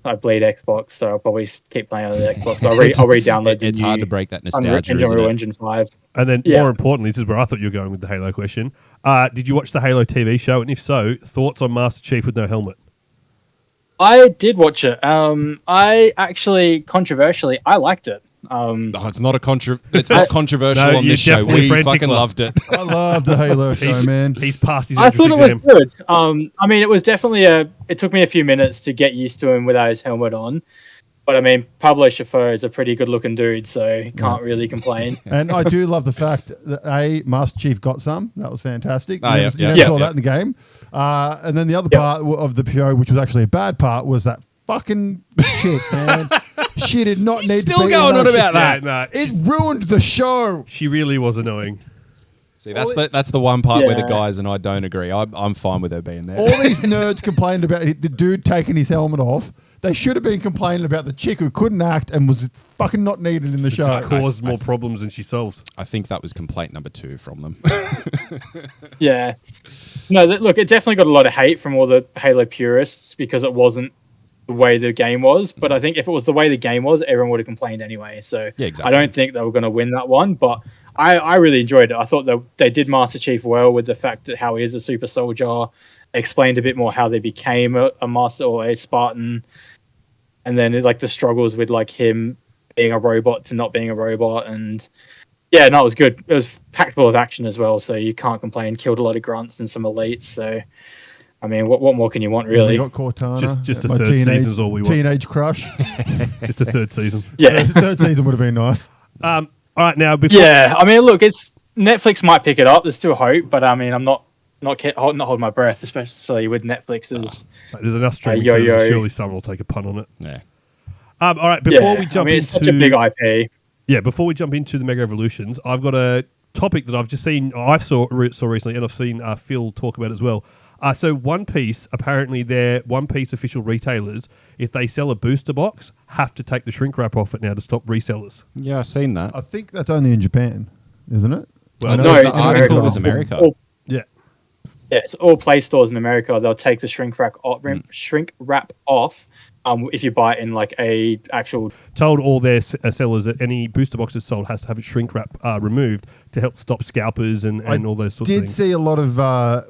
I bleed Xbox, so I'll probably keep playing on the Xbox. I'll re-download It's hard to break that nostalgia, isn't Unreal it? Engine 5. And then, Yeah. more importantly, this is where I thought you were going with the Halo question. Did you watch the Halo TV show? And if so, thoughts on Master Chief with no helmet? I did watch it. I actually, controversially, I liked it. Oh, it's not controversial No, on you're this show. definitely We frantic fucking love. loved it. I love the Halo show, man. He's passed his I entrance thought it exam. was good. I mean, it was definitely it took me a few minutes to get used to him without his helmet on. But I mean, Pablo Schiffer is a pretty good-looking dude, so you can't really complain. And I do love the fact that Master Chief got some. That was fantastic. Oh, You yeah, never, you yeah, never yeah, saw yeah. that in the game. And then the other Yeah. part of the show, which was actually a bad part, was that fucking shit, man. She did not need to still be going in on that about shit. that. Yeah, no, It ruined the show. she really was annoying. See, that's the one part where the Yeah. guys and I don't agree. I'm fine with her being there. All these nerds complained about the dude taking his helmet off. They should have been complaining about the chick who couldn't act and was fucking not needed in the show. Just caused more problems than she solved. I think that was complaint number 2 from them. Yeah. No, look, it definitely got a lot of hate from all the Halo purists because it wasn't the way the game was. But I think if it was the way the game was, everyone would have complained anyway. So Yeah, exactly. I don't think they were going to win that one. But I really enjoyed it. I thought that they did Master Chief well with the fact that how he is a super soldier, explained a bit more how they became a master or a Spartan. And then it's like the struggles with like him being a robot to not being a robot. And yeah, no, it was good. It was packed full of action as well. So you can't complain. Killed a lot of grunts and some elites. So, I mean, what more can you want, We really? got Cortana. Just the my third season is all we want. Teenage crush. Just the third season. Yeah. The third season would have been nice. All right, now before Yeah. I mean, look, it's Netflix might pick it up. There's still hope. But I mean, I'm not holding my breath, especially with Netflix's. there's enough streaming yo-yo. services, surely someone will take a punt on it. Yeah. All right, before Yeah. we jump I mean, it's into such a big IP. Yeah, before we jump into the Mega Evolutions, I've got a topic that I've just seen. I saw recently, and I've seen Phil talk about it as well. So One Piece, apparently, their One Piece official retailers, if they sell a booster box, have to take the shrink wrap off it now to stop resellers. Yeah, I've seen that. I think that's only in Japan, isn't it? Well, No, the it's in article America. was America. Yeah, Yeah, it's all Play stores in America. They'll take the shrink wrap off if you buy it in like a actual. told all their sellers that any booster boxes sold has to have its shrink wrap removed to help stop scalpers and all those sorts of Did things. see a lot of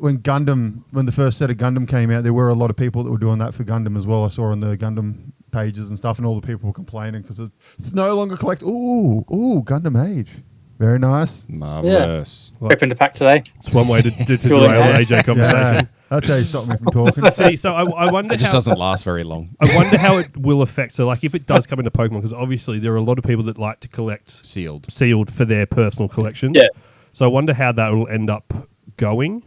when the first set of Gundam came out, there were a lot of people that were doing that for Gundam as well. I saw on the Gundam pages and stuff, and all the people were complaining because it's no longer collect. Ooh, Gundam Age. Very nice. Marvelous. Well, Ripping the pack today. it's one way to derail the AJ conversation. That's how you stop me from talking. See, so I wonder It just how doesn't last very long. I wonder how it will affect. So, like, if it does come into Pokemon, because obviously there are a lot of people that like to collect Sealed. for their personal collections. Yeah. So I wonder how that will end up going.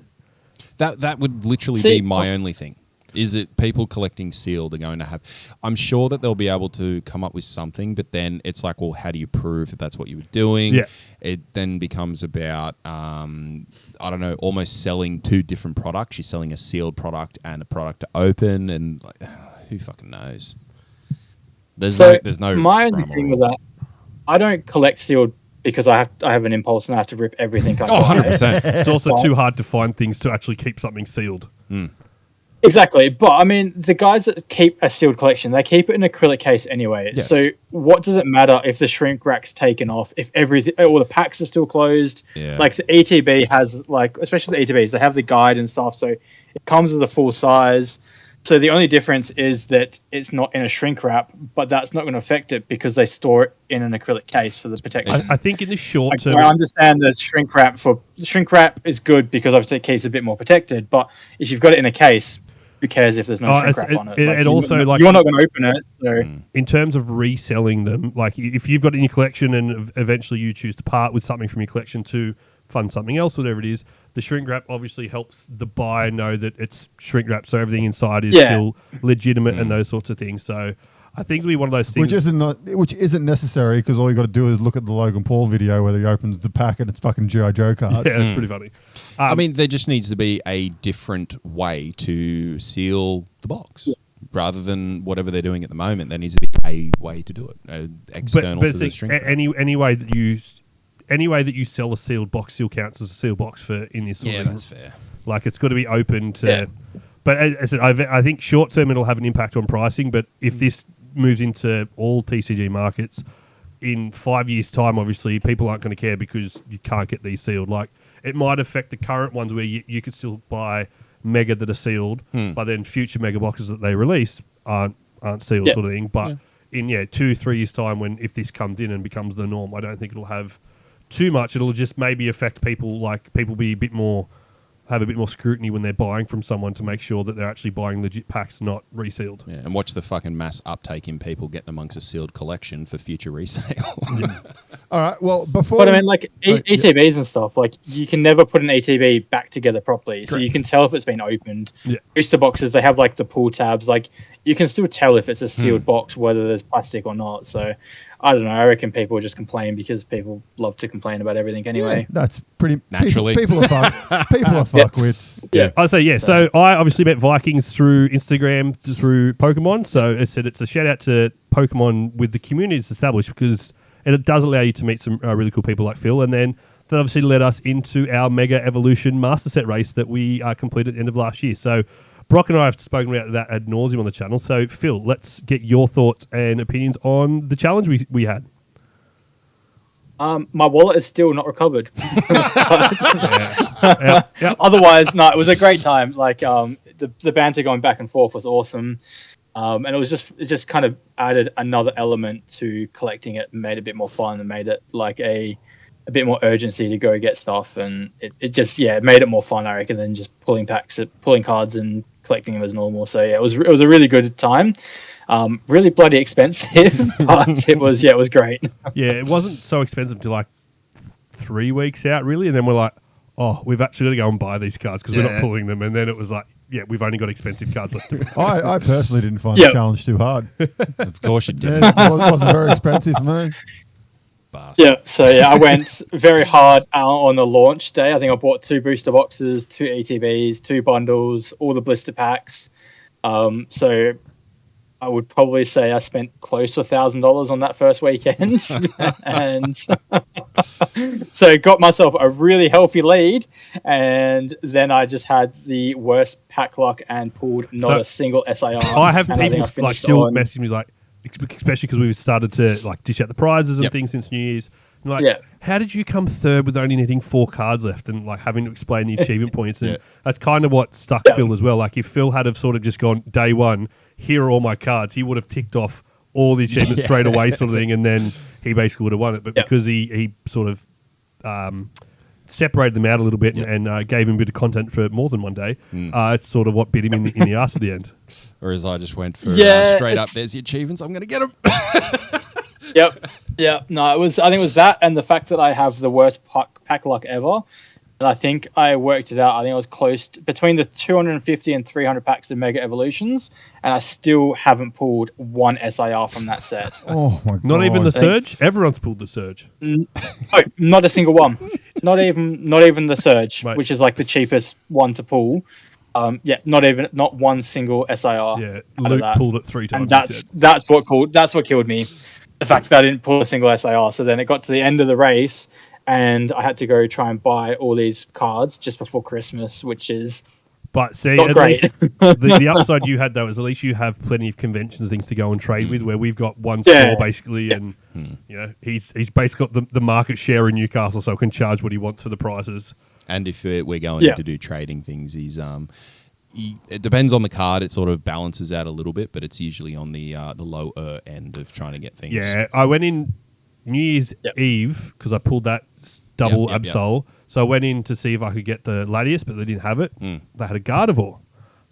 That would literally See, be my only thing. Is it people collecting sealed are going to have... I'm sure that they'll be able to come up with something, but then it's like, well, how do you prove that that's what you were doing? Yeah. It then becomes about, I don't know, almost selling two different products. You're selling a sealed product and a product to open, and like, who fucking knows? There's no. My only rhyme or thing was that I don't collect sealed because I have an impulse and I have to rip everything. I Oh, buy. 100%. It's also too hard to find things to actually keep something sealed. Exactly, but I mean, the guys that keep a sealed collection, they keep it in an acrylic case anyway. Yes. So what does it matter if the shrink rack's taken off, if everything, all the packs are still closed? Yeah. Like the ETB has, like, especially the ETBs, they have the guide and stuff, so it comes with a full size. So the only difference is that it's not in a shrink wrap, but that's not going to affect it because they store it in an acrylic case for the protection. I think in the short Like, term, I understand the shrink wrap is good because obviously it keeps it a bit more protected. But if you've got it in a case, who cares if there's no shrink wrap on it? and also, like, you're not going to open it. So in terms of reselling them, like if you've got it in your collection and eventually you choose to part with something from your collection to fund something else, whatever it is, the shrink wrap obviously helps the buyer know that it's shrink wrap, so everything inside is still legitimate and those sorts of things. So I think it'll be one of those things. Which isn't necessary because all you got to do is look at the Logan Paul video where he opens the pack and it's fucking G.I. Joe cards. Yeah, it's pretty funny. I mean, there just needs to be a different way to seal the box. Rather than whatever they're doing at the moment, there needs to be a way to do it, external to the shrink wrap. Any way that you sell a sealed box still counts as a sealed box for in this sort of that's fair. Like, it's got to be open to... But as I said, I think short term it'll have an impact on pricing, but if this moves into all TCG markets, in 5 years' time, obviously, people aren't going to care because you can't get these sealed. Like, it might affect the current ones where you could still buy Mega that are sealed, but then future Mega boxes that they release aren't sealed, sort of thing. But in 2-3 years' time, if this comes in and becomes the norm, I don't think it'll have too much. It'll just maybe affect people, like people be have a bit more scrutiny when they're buying from someone to make sure that they're actually buying legit packs, not resealed. Yeah, and watch the fucking mass uptake in people getting amongst a sealed collection for future resale. All right. Well, before. But I mean, like ETBs and stuff, like you can never put an ETB back together properly, so you can tell if it's been opened. Yeah. Booster boxes, they have like the pull tabs, like you can still tell if it's a sealed box whether there's plastic or not. So I don't know. I reckon people just complain because people love to complain about everything anyway. That's pretty Naturally. People are fuckwits. Yeah. I say So I obviously met Vikings through Instagram, through Pokemon. So it said it's a shout out to Pokemon with the community it's established because it does allow you to meet some really cool people like Phil. And then that obviously led us into our Mega Evolution Master Set race that we completed at the end of last year. So Brock and I have spoken about that ad nauseum on the channel. So Phil, let's get your thoughts and opinions on the challenge we had. My wallet is still not recovered. Yeah. Otherwise, no, it was a great time. Like the banter going back and forth was awesome, and it just kind of added another element to collecting it, and made it a bit more fun, and made it like a bit more urgency to go get stuff, and it made it more fun, I reckon, than just pulling cards and collecting them as normal. So yeah, it was a really good time. Really bloody expensive, but it was great. Yeah, it wasn't so expensive till like 3 weeks out, really, and then we're like, oh, we've actually got to go and buy these cards because we're not pulling them, and then it was like, yeah, we've only got expensive cards left to buy. I personally didn't find the challenge too hard. Of course you did. It wasn't very expensive for me. Bastard. Yeah, so I went very hard on the launch day. I think I bought 2 booster boxes, 2 ETBs, 2 bundles, all the blister packs. So I would probably say I spent close to $1,000 on that first weekend, and so got myself a really healthy lead. And then I just had the worst pack luck and pulled not a single SIR. I have and people think I like finished still on- messaging me like, especially because we've started to like dish out the prizes and things since New Year's. And like, how did you come third with only needing 4 cards left and like having to explain the achievement points? And that's kind of what stuck Phil as well. Like if Phil had have sort of just gone day one, here are all my cards, he would have ticked off all the achievements straight away, sort of thing, and then he basically would have won it. But because he sort of separated them out a little bit and gave him a bit of content for more than one day, it's sort of what bit him in the ass at the end. Whereas I just went for straight up, there's the achievements, I'm going to get them. Yep. No, I think it was that and the fact that I have the worst pack luck ever. And I think I worked it out. I think I was close between the 250 and 300 packs of Mega Evolutions, and I still haven't pulled one SIR from that set. Oh my god! Not even the Surge. Everyone's pulled the Surge. No, not a single one. Not even the Surge, Mate. which is like the cheapest one to pull. Not one single SIR. Yeah, out of Luke that. pulled it 3 times. And that's what killed me. The fact that I didn't pull a single SIR. So then it got to the end of the race, and I had to go try and buy all these cards just before Christmas, which is But see, not at great. least the upside you had though is at least you have plenty of conventions things to go and trade with. Where we've got one store basically, and you know he's basically got the market share in Newcastle, so he can charge what he wants for the prices. And if we're going in to do trading things, it depends on the card. It sort of balances out a little bit, but it's usually on the lower end of trying to get things. Yeah, I went in New Year's Eve because I pulled that double Absol. So I went in to see if I could get the Latius, but they didn't have it. They had a Gardevoir.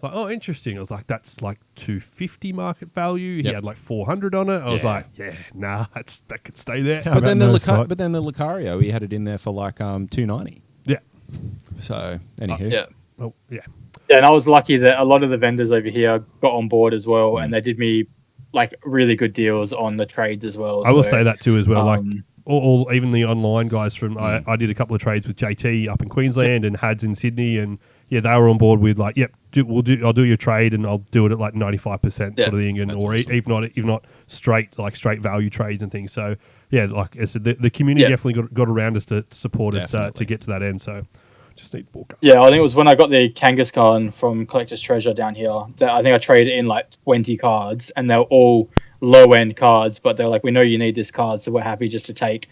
Like, oh, interesting. I was like, that's like 250 market value. He had like 400 on it. I was like, nah, that could stay there. But then the Lucario, he had it in there for like 290. Yeah. So anywho, Oh, yeah. Yeah, and I was lucky that a lot of the vendors over here got on board as well, and they did me like really good deals on the trades as well. I will say that too as well. Like all even the online guys from I did a couple of trades with JT up in Queensland and Hads in Sydney, and they were on board with like, I'll do your trade and I'll do it at like 95% sort of thing, and or awesome. if not straight value trades and things. So yeah, like I said, the community definitely got around us to support us to get to that end. So. Just need 4 cards. Yeah, I think it was when I got the Kangaskhan from Collector's Treasure down here that I think I traded in like 20 cards, and they're all low-end cards, but they're like, we know you need this card, so we're happy just to take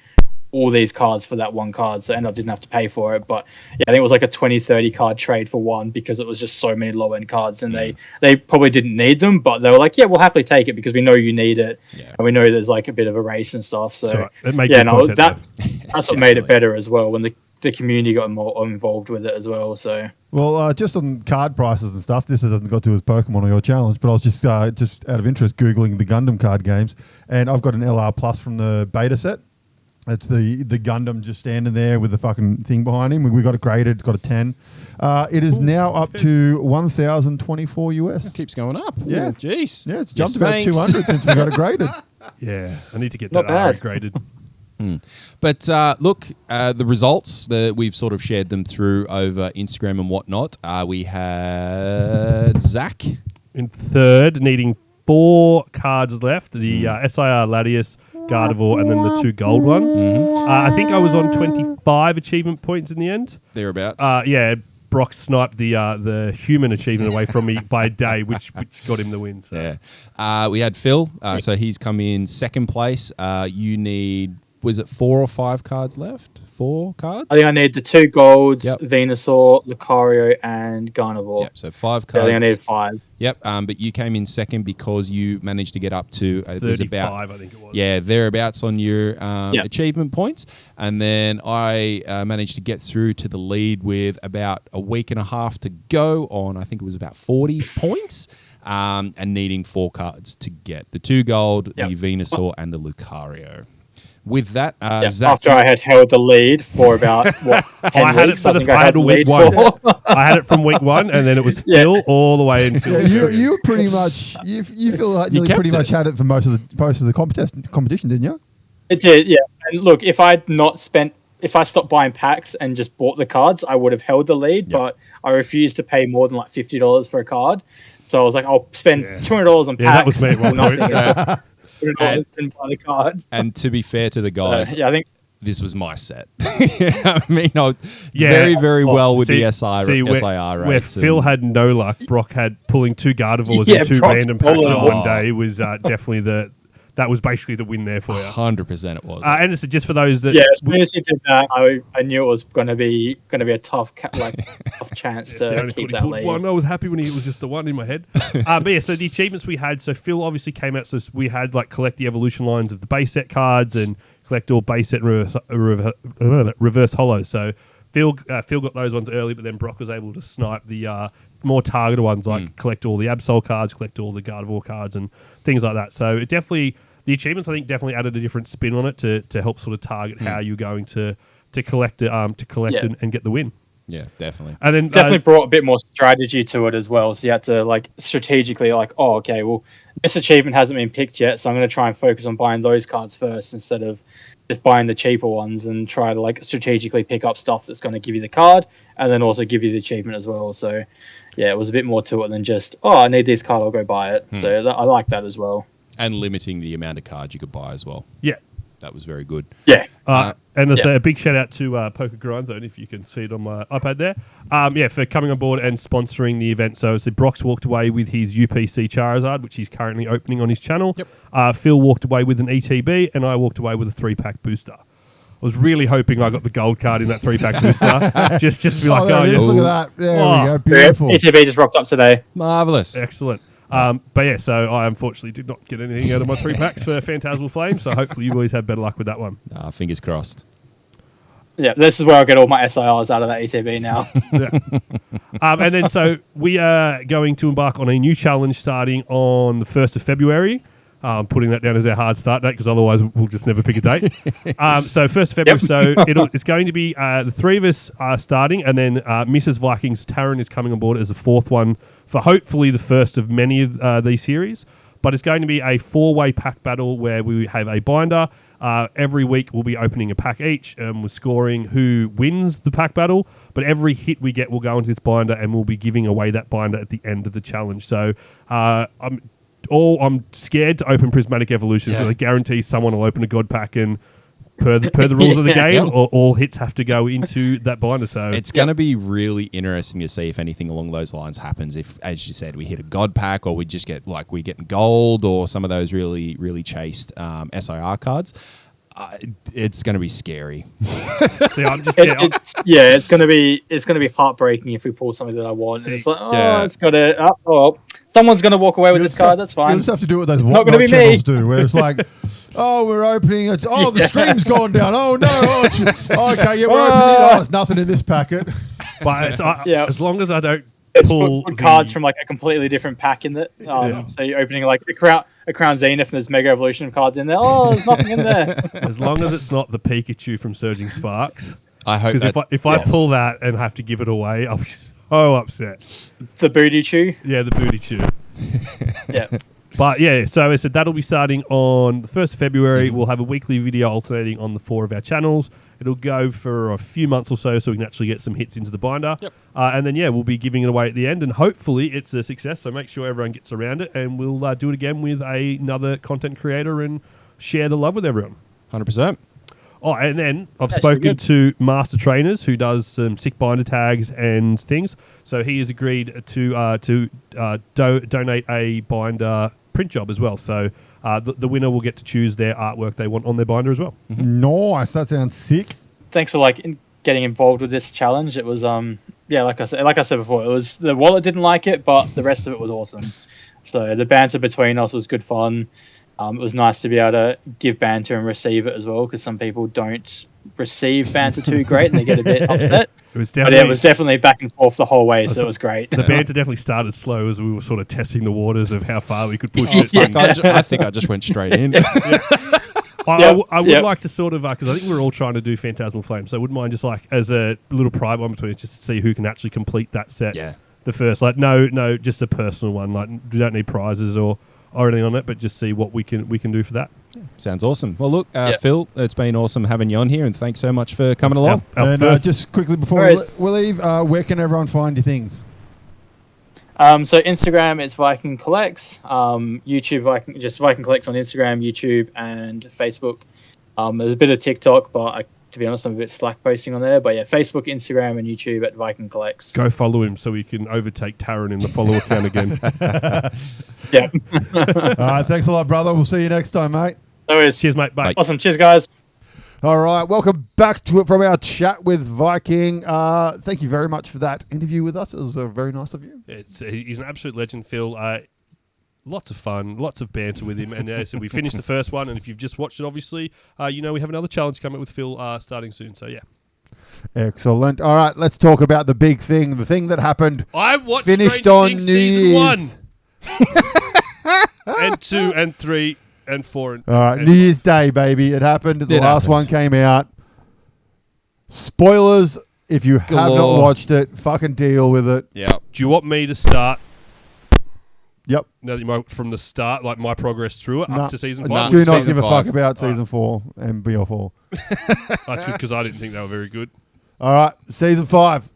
all these cards for that one card, so I ended up didn't have to pay for it. But yeah, I think it was like a 20-30 card trade for one because it was just so many low-end cards, and they probably didn't need them, but they were like, yeah, we'll happily take it because we know you need it, and we know there's like a bit of a race and stuff. So that's what made it better as well when the community got more involved with it as well. So just on card prices and stuff, this hasn't got to do with Pokemon or your challenge, but I was just out of interest Googling the Gundam card games, and I've got an LR Plus from the beta set. It's the Gundam just standing there with the fucking thing behind him. We got it graded, got a 10. It is now up to 1,024 US. It keeps going up. Yeah. Jeez. Yeah, it's jumped about 200 since we got it graded. Yeah, I need to get Not that bad. graded. But look, the results, we've sort of shared them through over Instagram and whatnot. We had Zach In third, needing 4 cards left. The SIR Latius, Gardevoir, and then the 2 gold ones. I think I was on 25 achievement points in the end. Thereabouts. Brock sniped the human achievement away from me by a day, which got him the win. So. Yeah. We had Phil. So he's come in second place. You need... Was it 4 or 5 cards left? 4 cards? I think I need the 2 golds, Venusaur, Lucario, and Gardevoir. Yep, so 5 cards. I think I needed 5. Yep, but you came in second because you managed to get up to 35, I think it was. Yeah, thereabouts on your achievement points. And then I managed to get through to the lead with about a week and a half to go on, I think it was about 40 points, and needing 4 cards to get the 2 gold, the Venusaur, and the Lucario. With that, Zach, after I had held the lead for about 10 I had weeks, it for I had the week lead 1. for. I had it from week 1, and then it was Phil all the way until. You pretty much you feel like you pretty much had it for most of the competition, didn't you? It did, yeah. And look, if I stopped buying packs and just bought the cards, I would have held the lead. But I refused to pay more than like $50 for a card, so I was like, I'll spend $200 on packs. Yeah, that was me at one point. And buy the card. And to be fair to the guys, I think this was my set. I mean, very, very well with the SIR rates. Where Phil had no luck, Brock had pulling 2 Gardevoirs and 2 Brock's random packs in pulling. one day was definitely the that was basically the win there for you. 100% it was. And it's just for those that as soon as he did that, I knew it was going to be a tough tough chance to keep that lead. One. I was happy when it was just the one in my head. But yeah, so the achievements we had. So Phil obviously came out. So we had like collect the evolution lines of the base set cards and collect all base set and reverse hollows. So Phil got those ones early, but then Brock was able to snipe the more targeted ones, like collect all the Absol cards, collect all the Gardevoir cards, and things like that. So it definitely. The achievements, I think, definitely added a different spin on it to help sort of target how you're going to collect it, and get the win. Yeah, definitely. And then definitely brought a bit more strategy to it as well. So you had to like strategically okay, well, this achievement hasn't been picked yet, so I'm going to try and focus on buying those cards first instead of just buying the cheaper ones, and try to like strategically pick up stuff that's going to give you the card and then also give you the achievement as well. So yeah, it was a bit more to it than just I need this card, I'll go buy it. So I like that as well. And limiting the amount of cards you could buy as well. Yeah. That was very good. Yeah. And I'll say a big shout out to Poker Grind Zone, if you can see it on my iPad there. For coming on board and sponsoring the event. So Brock's walked away with his UPC Charizard, which he's currently opening on his channel. Yep. Phil walked away with an ETB, and I walked away with a 3-pack booster. I was really hoping I got the gold card in that 3-pack booster. just to be like, look at that. There we go. Beautiful. ETB just rocked up today. Marvellous. Excellent. But yeah, so I unfortunately did not get anything out of my 3 packs for Phantasmal Flame, so hopefully you boys have better luck with that one. Fingers crossed. Yeah, this is where I get all my SIRs out of that ETB now. And then so we are going to embark on a new challenge starting on the 1st of February. Putting that down as our hard start date because otherwise we'll just never pick a date. So 1st of February, so it's going to be the 3 of us are starting, and then Mrs. Vikings Taryn is coming on board as the 4th one for hopefully the first of many of these series. But it's going to be a 4-way pack battle where we have a binder. Every week we'll be opening a pack each, and we're scoring who wins the pack battle. But every hit we get will go into this binder, and we'll be giving away that binder at the end of the challenge. So I'm scared to open Prismatic Evolution, so I guarantee someone will open a God Pack, and per the rules of the game, all hits have to go into that binder. So it's going to be really interesting to see if anything along those lines happens. If, as you said, we hit a God Pack, or we just get we get gold, or some of those really really chased SIR cards. It's going to be scary. See, I'm just it's going to be heartbreaking if we pull something that I want. See, it's like, it's got to. Someone's going to walk away with this card. That's fine. You just have to do what those whatnot channels do, where it's like, we're opening it. The stream's gone down. Oh no! Okay, we're opening it. There's nothing in this packet. But as long as I don't pull cards from like a completely different pack in it. So you're opening like a Crown Zenith, and there's Mega Evolution cards in there. There's nothing in there. As long as it's not the Pikachu from Surging Sparks. I hope because if I pull that and have to give it away, I'll be so upset. The Booty Chew. Yeah, the Booty Chew. Yeah. But yeah, so I said that'll be starting on the 1st of February. We'll have a weekly video alternating on the 4 of our channels. It'll go for a few months or so we can actually get some hits into the binder. Yep. And then, we'll be giving it away at the end, and hopefully it's a success, so make sure everyone gets around it, and we'll do it again with another content creator and share the love with everyone. 100%. Oh, and then I've spoken to Master Trainers, who does some sick binder tags and things. So he has agreed to donate a binder print job as well. So the winner will get to choose their artwork they want on their binder as well. Nice, that sounds sick. Thanks for getting involved with this challenge. It was like I said before, it was the wallet didn't like it, but the rest of it was awesome. So the banter between us was good fun. It was nice to be able to give banter and receive it as well, because some people don't receive banter too great and they get a bit upset. It was definitely back and forth the whole way, so it was great. The banter definitely started slow as we were sort of testing the waters of how far we could push it. I think I just went straight in. I would like to sort of, because I think we're all trying to do Phantasmal Flame, so I wouldn't mind just as a little private one between us, just to see who can actually complete that set. Yeah. The first, no, just a personal one. We don't need prizes or anything on it, but just see what we can do for that. Sounds awesome. Well, look, Phil, it's been awesome having you on here, and thanks so much for coming along. Just quickly before we leave, where can everyone find your things? So Instagram, it's Viking Collects. YouTube, Viking Collects on Instagram, YouTube, and Facebook. There's a bit of TikTok, but I to be honest, I'm a bit slack posting on there. But yeah, Facebook, Instagram, and YouTube at Viking Collects. Go follow him so he can overtake Taryn in the follow account again. Yeah. All right, thanks a lot, brother. We'll see you next time, mate. No worries. Cheers, mate. Bye. Awesome. Cheers, guys. All right, welcome back to it from our chat with Viking. Thank you very much for that interview with us. It was very nice of you. He's an absolute legend, Phil. Lots of fun, lots of banter with him. And so we finished the first one. And if you've just watched it, obviously, we have another challenge coming with Phil starting soon. So, yeah. Excellent. All right, let's talk about the big thing, the thing that happened. I watched finished Stranger on Things New season Year's. 1 and 2 and 3 and 4. All right, New Year's Day, baby. It happened. The last one came out. Spoilers, if you have not watched it, fucking deal with it. Yeah. Do you want me to start? Yep. From the start, like my progress through it up to season 5? No, do not Season give a 5. fuck about season 4 and BL4. That's good because I didn't think they were very good. All right, season 5.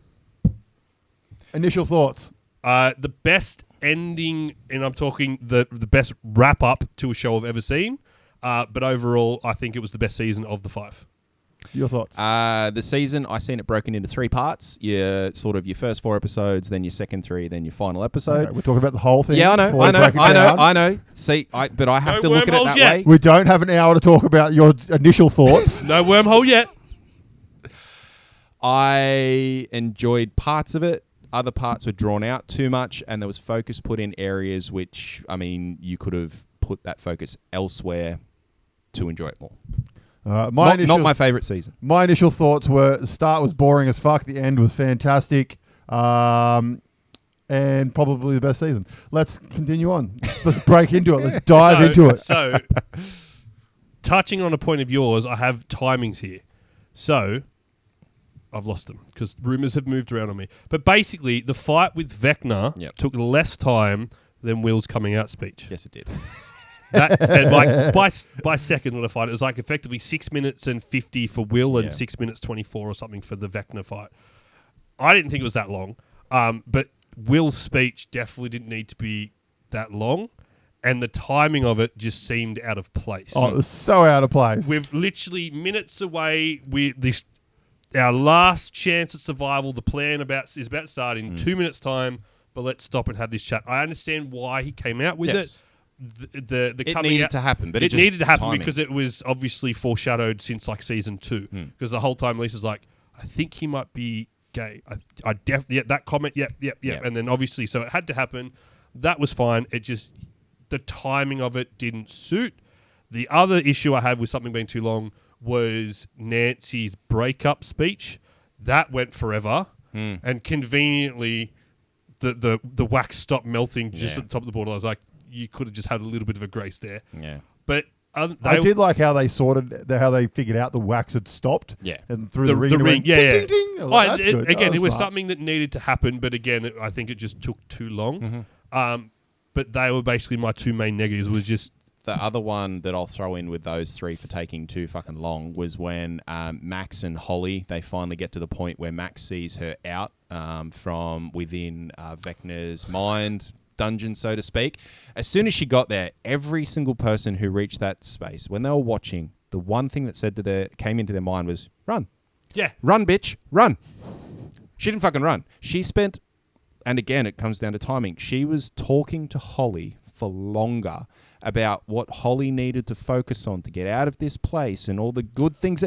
Initial thoughts. The best ending, and I'm talking the best wrap up to a show I've ever seen. But overall, I think it was the best season of the 5. Your thoughts? The season, I seen it broken into 3 parts. Your first 4 episodes, then your second 3, then your final episode. Okay, we're talking about the whole thing. Yeah, I know. I know. See, but I have to look at it that way. We don't have an hour to talk about your initial thoughts. No wormhole yet. I enjoyed parts of it. Other parts were drawn out too much, and there was focus put in areas which, you could have put that focus elsewhere to enjoy it more. Not my favourite season. My initial thoughts were the start was boring as fuck. The end was fantastic. And probably the best season. Let's continue on. Let's break into it. Let's dive into it. So, touching on a point of yours, I have timings here. So, I've lost them because rumours have moved around on me. But basically, the fight with Vecna took less time than Will's coming out speech. Yes, it did. And by second when I fight, it was like effectively 6 minutes and 50 for Will and 6 minutes 24 or something for the Vecna fight. I didn't think it was that long, but Will's speech definitely didn't need to be that long, and the timing of it just seemed out of place. Oh, it was so out of place. We're literally minutes away. Our last chance at survival. The plan is about to start in 2 minutes' time. But let's stop and have this chat. I understand why he came out with it. The it coming needed out, to happen, but it needed to happen timing. because it was obviously foreshadowed since like season 2. Because the whole time Lisa's like, I think he might be gay. I definitely that comment. Yep. And then obviously, so it had to happen. That was fine. It just the timing of it didn't suit. The other issue I have with something being too long was Nancy's breakup speech. That went forever, and conveniently, the wax stopped melting just at the top of the board. I was like, you could have just had a little bit of a grace there. Yeah. But I did like how they how they figured out the wax had stopped. Yeah. And through the ring, went, ding, ding, ding. Like, that's good. Again, it was smart. something that needed to happen, but again, I think it just took too long. But they were basically my 2 main negatives. Was just the other one that I'll throw in with those 3 for taking too fucking long was when Max and Holly, they finally get to the point where Max sees her out from within Vecna's mind dungeon, so to speak. As soon as she got there, every single person who reached that space, when they were watching, the one thing that came into their mind was, run. Yeah. Run, bitch. Run. She didn't fucking run. She spent, and again, it comes down to timing. She was talking to Holly for longer about what Holly needed to focus on to get out of this place and all the good things.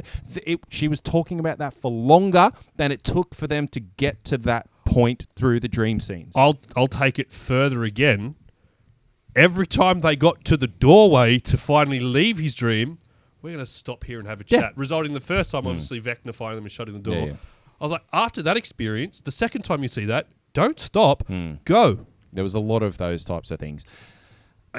She was talking about that for longer than it took for them to get to that point through the dream scenes. I'll take it further again. Every time they got to the doorway to finally leave his dream, we're going to stop here and have a chat. Resulting the first time, obviously, Vecna finding them and shutting the door. Yeah. I was like, after that experience, the second time you see that, don't stop, go. There was a lot of those types of things.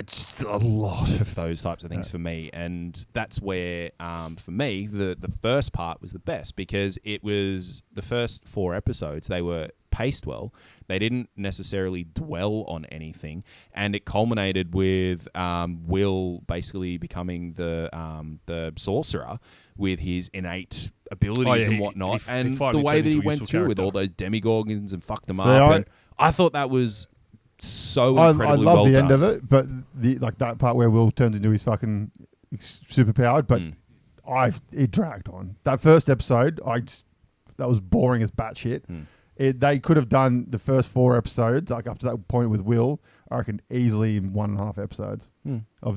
Just a lot of those types of things for me, and that's where, for me, the first part was the best because it was the first 4 episodes. They were paced well. They didn't necessarily dwell on anything, and it culminated with Will basically becoming the sorcerer with his innate abilities and whatnot, and the way that he went through with all those demigorgons and fucked them up. And I thought that was so incredibly well done. I love the end of it, but that part where Will turns into his fucking superpowered, but it dragged on. That first episode, that was boring as batshit. They could have done the first 4 episodes, like up to that point with Will, I reckon easily in 1.5 episodes.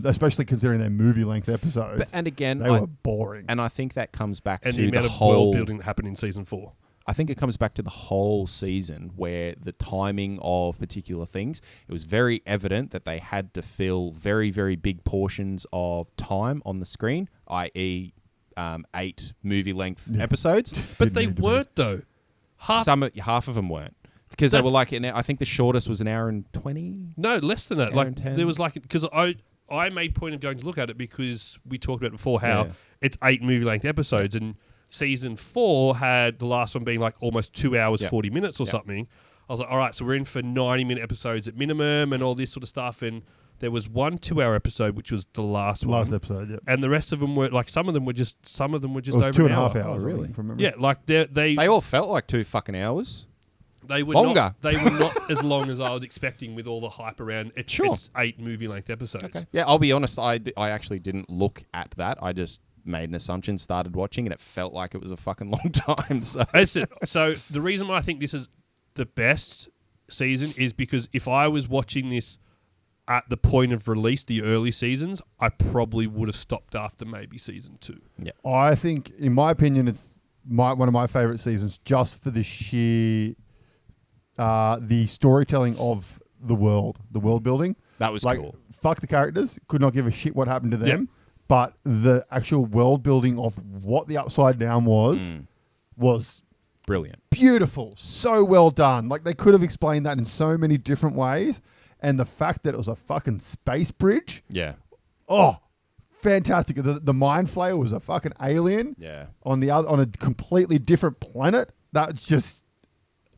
Especially considering their movie length episodes. And again, they were boring. And I think that comes back and to the amount of world building that happened in season 4. I think it comes back to the whole season where the timing of particular things, it was very evident that they had to fill very, very big portions of time on the screen, i.e. 8 movie-length episodes. But they weren't, though. Half of them weren't. Because they were like, I think the shortest was an hour and 20? No, less than that. Hour Like, and 10? there was like, because I made point of going to look at it because we talked about before how it's 8 movie-length episodes, and season 4 had the last one being like almost 2 hours, 40 minutes or something. I was like, all right, so we're in for 90-minute episodes at minimum and all this sort of stuff. And there was one 2-hour episode, which was the last one. Last episode, yeah. And the rest of them were like, some of them were just over it was an 2.5 hour. hours. Oh, really? From memory. Yeah, like they all felt like 2 fucking hours. They were longer. They were not as long as I was expecting with all the hype around. It's 8 movie-length episodes. Okay. Yeah, I'll be honest. I actually didn't look at that. I just made an assumption, started watching, and it felt like it was a fucking long time. So the reason why I think this is the best season is because if I was watching this at the point of release, the early seasons, I probably would have stopped after maybe season 2. Yeah, I think, in my opinion, it's one of my favourite seasons just for the sheer the storytelling of the world building. that was Like, cool. fuck the characters. Could not give a shit what happened to them. Yep. But the actual world building of what the Upside Down was Brilliant. beautiful. So well done. Like, they could have explained that in so many different ways. And the fact that it was a fucking space bridge. Yeah. Oh, fantastic. The Mind Flayer was a fucking alien. Yeah. On a completely different planet. That just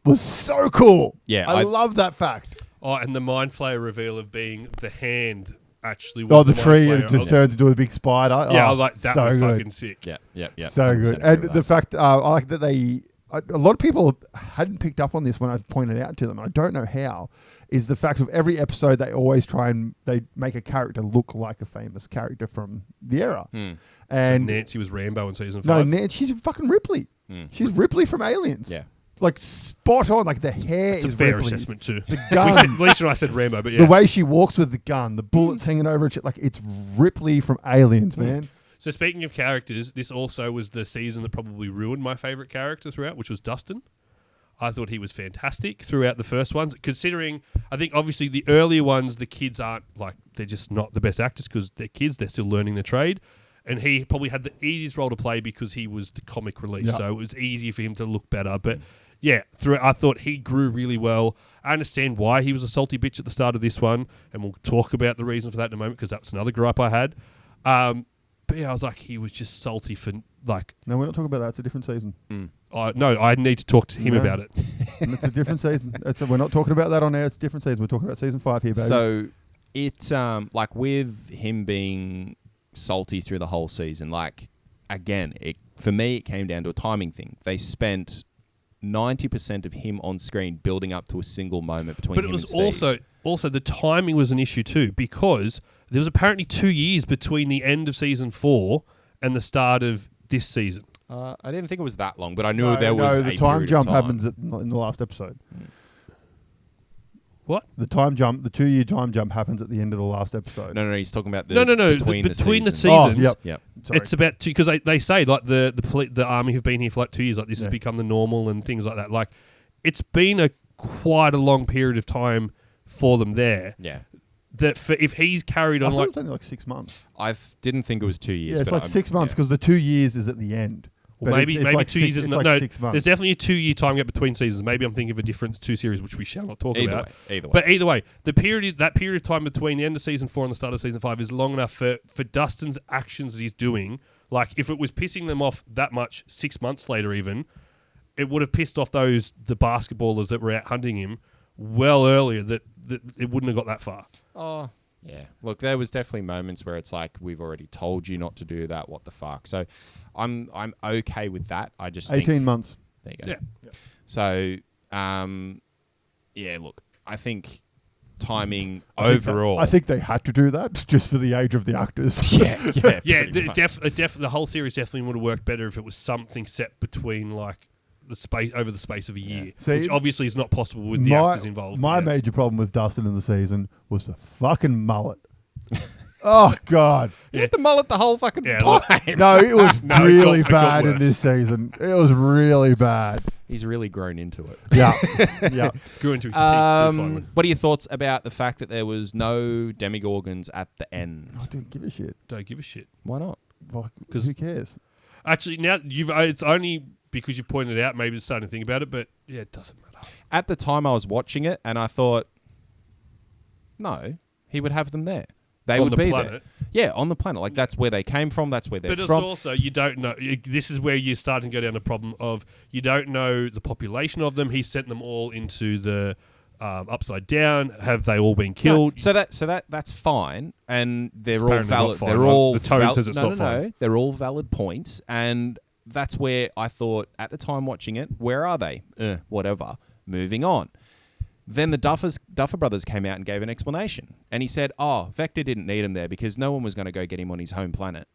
was so cool. Yeah, I love that fact. Oh, and the Mind Flayer reveal of being the hand actually was the tree, Mind and it just Flayer. turned into a big spider. Yeah, Oh, I was like, that so was good. fucking sick. Yeah. So good. And the fact, I like that a lot of people hadn't picked up on this when I pointed it out to them, and I don't know how, is the fact of every episode they always they make a character look like a famous character from the era. And Nancy was Rambo in season 5. no, she's fucking Ripley. She's Ripley from Aliens. Yeah. Like, spot on. Like, the hair It's a is fair Ripley's. assessment too. The gun. Lisa and I said Rambo, but yeah. The way she walks with the gun, the bullets hanging over it, like, it's Ripley from Aliens, man. So speaking of characters, this also was the season that probably ruined my favourite character throughout, which was Dustin. I thought he was fantastic throughout the first ones, considering, I think obviously the earlier ones, the kids aren't, like, they're just not the best actors because they're kids, they're still learning the trade. And he probably had the easiest role to play because he was the comic relief, so it was easier for him to look better. But yeah, I thought he grew really well. I understand why he was a salty bitch at the start of this one, and we'll talk about the reason for that in a moment because that's another gripe I had. But yeah, I was like, he was just salty for, like... No, we're not talking about that. It's a different season. No, I need to talk to him about it. And it's a different season. We're not talking about that on air. It's a different season. We're talking about season 5 here, baby. So, it's like with him being salty through the whole season, like, again, for me, it came down to a timing thing. They spent 90% of him on screen building up to a single moment between him and Steve. But it was also the timing was an issue too, because there was apparently 2 years between the end of season 4 and the start of this season. I didn't think it was that long, but I knew there was the a time period jump of time. happens in the last episode. What? The 2-year time jump happens at the end of the last episode. No, he's talking about between the seasons. Oh, yep. Sorry. It's about because they say like the army have been here for like 2 years. Like this has become the normal and things like that. Like it's been quite a long period of time for them there. Yeah. That if he's carried on I thought like it was only like 6 months. I didn't think it was 2 years. Yeah, it's but like 6 months because the 2 years is at the end. Well, But maybe it's like 2 years six, isn't it's no. like 6 months. There's definitely a 2 year time gap between seasons. Maybe I'm thinking of a different 2 series, which we shall not talk about. Either way. But either way, that period of time between the end of season 4 and the start of season 5 is long enough for Dustin's actions that he's doing. Like if it was pissing them off that much 6 months later, even it would have pissed off the basketballers that were out hunting him well earlier. That it wouldn't have got that far. Oh. Yeah. Look, there was definitely moments where it's like, we've already told you not to do that. What the fuck? So I'm okay with that. I just 18 months. There you go. Yeah. So, yeah, look, I think timing overall. I think they had to do that just for the age of the actors. yeah. The whole series definitely would have worked better if it was something set between like the space of a year, See, which obviously is not possible with the actors involved. My major problem with Dustin in the season was the fucking mullet. Oh, God. You had the mullet the whole fucking time. No, it was really it got bad in worse. this season. It was really bad. He's really grown into it. Yeah. Yeah. Grew into his teeth too finally. What are your thoughts about the fact that there was no demigorgons at the end? I don't give a shit. Don't give a shit. Why not? Because who cares? Actually, now it's only because you've pointed it out. Maybe it's starting to think about it, but yeah, it doesn't matter. At the time, I was watching it, and I thought, no, he would have them there. They On would the be planet. there. Yeah, on the planet. Like, that's where they came from. That's where they're But from. it's also, you don't know. This is where you're starting to go down the problem of you don't know the population of them. He sent them all into the upside down. Have they all been killed? No, so that's fine, and they're all Apparently not valid. fine, They're right? all The tone says it's not fine. No, they're all valid points, and that's where I thought at the time watching it, where are they? Whatever. Moving on. Then the Duffer Brothers came out and gave an explanation, and he said, Vector didn't need him there because no one was going to go get him on his home planet.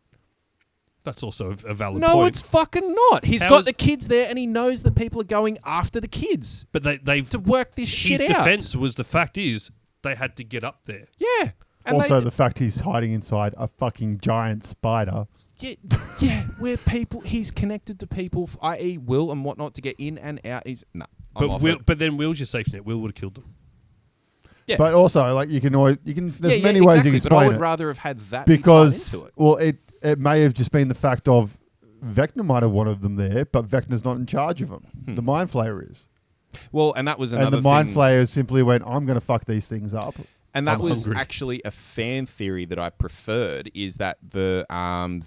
That's also a valid No, point. it's fucking not. He's got the kids there, and he knows that people are going after the kids. But they've to work this shit his out. defense was the fact is they had to get up there. Yeah. And Also, the fact he's hiding inside a fucking giant spider. Yeah, where people, he's connected to people, i.e. Will and whatnot, to get in and out. But then Will's your safety net. Will would have killed them. Yeah. But also, like, there's many ways exactly, you can but I explain would it. rather have had that Because, into it. well, it may have just been the fact of Vecna might have wanted them there, but Vecna's not in charge of them. The Mind Flayer is. Well, and that was another And the Mind Flayer simply went, I'm going to fuck these things up. And that I'm was hungry. actually a fan theory that I preferred, is that the Mind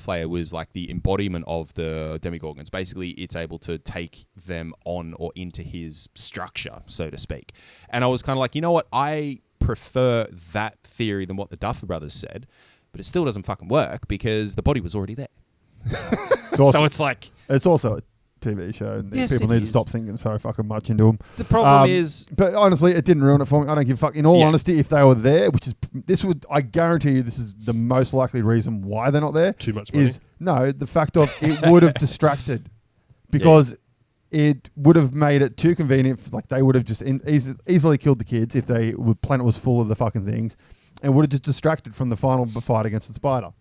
Flayer was like the embodiment of the Demigorgons. Basically, it's able to take them on or into his structure, so to speak. And I was kind of like, you know what? I prefer that theory than what the Duffer Brothers said, but it still doesn't fucking work because the body was already there. So it's like... It's also a TV show, and Yes, people it need is. to stop thinking so fucking much into them. The problem is... But honestly, it didn't ruin it for me. I don't give a fuck. In all honesty, if they were there, I guarantee you this is the most likely reason why they're not there. Too much money. The fact of it would have distracted. Because it would have made it too convenient. Like, they would have just easily killed the kids if the planet was full of the fucking things, and would have just distracted from the final fight against the spider.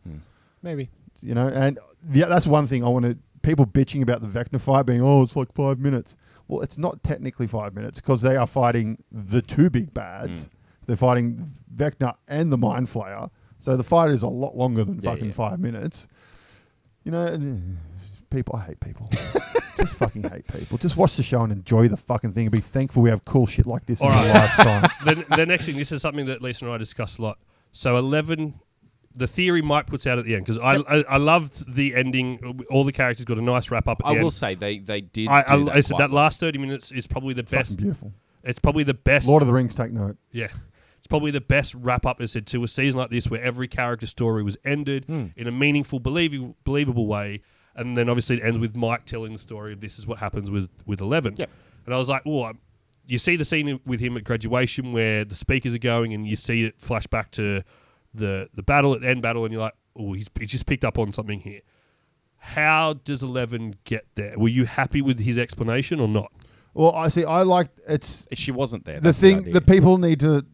Maybe. You know, and that's one thing I want to... People bitching about the Vecna fight being, it's like 5 minutes. Well, it's not technically 5 minutes because they are fighting the two big bads. They're fighting Vecna and the Mind Flayer. So the fight is a lot longer than 5 minutes. You know, people, I hate people. Just fucking hate people. Just watch the show and enjoy the fucking thing and be thankful we have cool shit like this in our lifetime. The next thing, this is something that Lisa and I discussed a lot. So 11... The theory Mike puts out at the end, because I loved the ending. All the characters got a nice wrap up at the end. I will say they did. I said that last 30 minutes is probably the best. Fucking beautiful. It's probably the best. Lord of the Rings, take note. Yeah, it's probably the best wrap up, as said, to a season like this, where every character story was ended in a meaningful, believable way, and then obviously it ends with Mike telling the story of this is what happens with 11. Yep. And I was like, you see the scene with him at graduation where the speakers are going, and you see it flash back to the battle at the end battle, and you're like, he's just picked up on something here. How does 11 get there? Were you happy with his explanation or not? Well, I liked it's... She wasn't there. The thing that people need to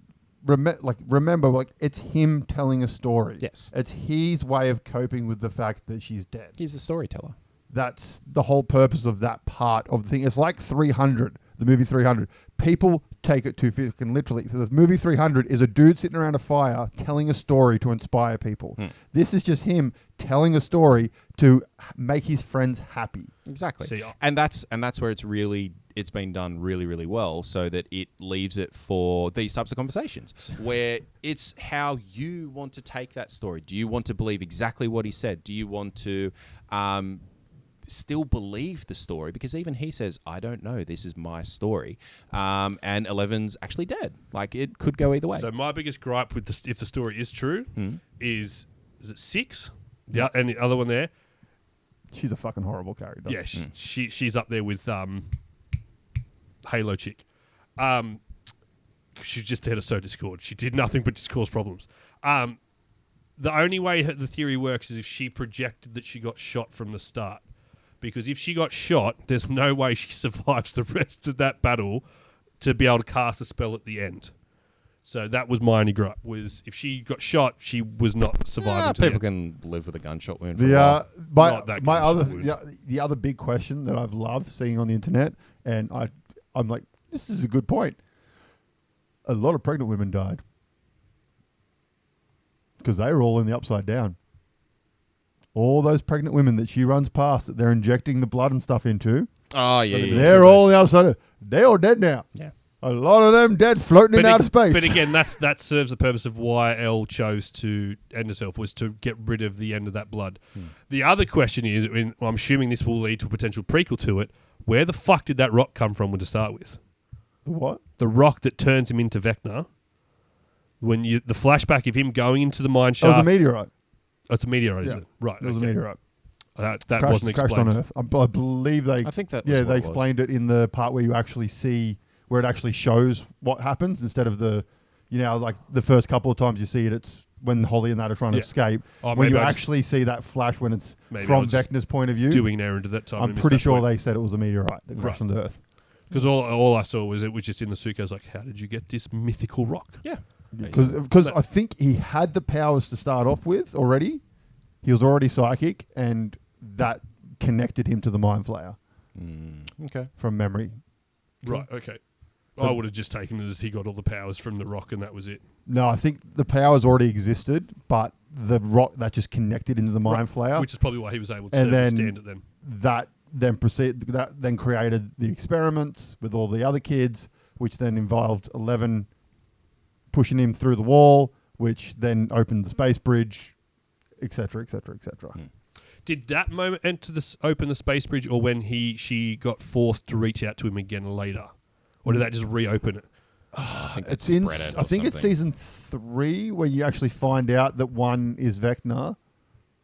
remember, it's him telling a story. Yes. It's his way of coping with the fact that she's dead. He's the storyteller. That's the whole purpose of that part of the thing. It's like 300, the movie 300. People take it too fucking literally. The movie 300 is a dude sitting around a fire telling a story to inspire people. This is just him telling a story to make his friends happy. Exactly. And that's where it's been done really, really well, so that it leaves it for these types of conversations where it's how you want to take that story. Do you want to believe exactly what he said? Do you want to still believe the story? Because even he says, I don't know, this is my story. And 11's actually dead. Like, it could go either way. So my biggest gripe with if the story is true is it 6? Yeah, and the other one there. She's a fucking horrible character. Yeah, she's up there with Halo chick. she's just there to sow discord. She did nothing but just cause problems. The only way the theory works is if she projected that she got shot from the start. Because if she got shot, there's no way she survives the rest of that battle to be able to cast a spell at the end. So that was my only gripe, was if she got shot, she was not surviving to the people end. can live with a gunshot wound for a while. The other big question that I've loved seeing on the internet, and I'm like, this is a good point. A lot of pregnant women died because they were all in the Upside Down. All those pregnant women that she runs past that they're injecting the blood and stuff into. Oh, yeah. They're all in the Upside Down. They're all dead now. Yeah. A lot of them dead floating in outer space. But again, that serves the purpose of why Elle chose to end herself, was to get rid of the end of that blood. The other question is, and I'm assuming this will lead to a potential prequel to it, where the fuck did that rock come from to start with? The what? The rock that turns him into Vecna. When the flashback of him going into the mine shaft. It was a meteorite. Oh, it's a meteorite, is it? Right. It was a meteorite. That wasn't explained. Crashed on Earth. I believe they. I think that. Yeah, they explained it in the part where you actually see, where it actually shows what happens instead of the, like the first couple of times you see it, it's when Holly and that are trying to escape. When you actually see that flash when it's from Vecna's point of view. Doing an errand at that time. I'm pretty sure they said it was a meteorite that crashed on the Earth. Because all I saw was it was just in the suit. I was like, how did you get this mythical rock? Yeah. Because I think he had the powers to start off with already. He was already psychic, and that connected him to the Mind Flayer. Okay. From memory. Right, okay. I would have just taken it as he got all the powers from the rock and that was it. No, I think the powers already existed, but the rock that just connected into the Mind Flayer. Which is probably why he was able to stand it then. That then created the experiments with all the other kids, which then involved 11 pushing him through the wall, which then opened the space bridge, etc., etc., etc. Did that moment open the space bridge, or when she got forced to reach out to him again later, or did that just reopen it? I think I think it's season 3 where you actually find out that one is Vecna.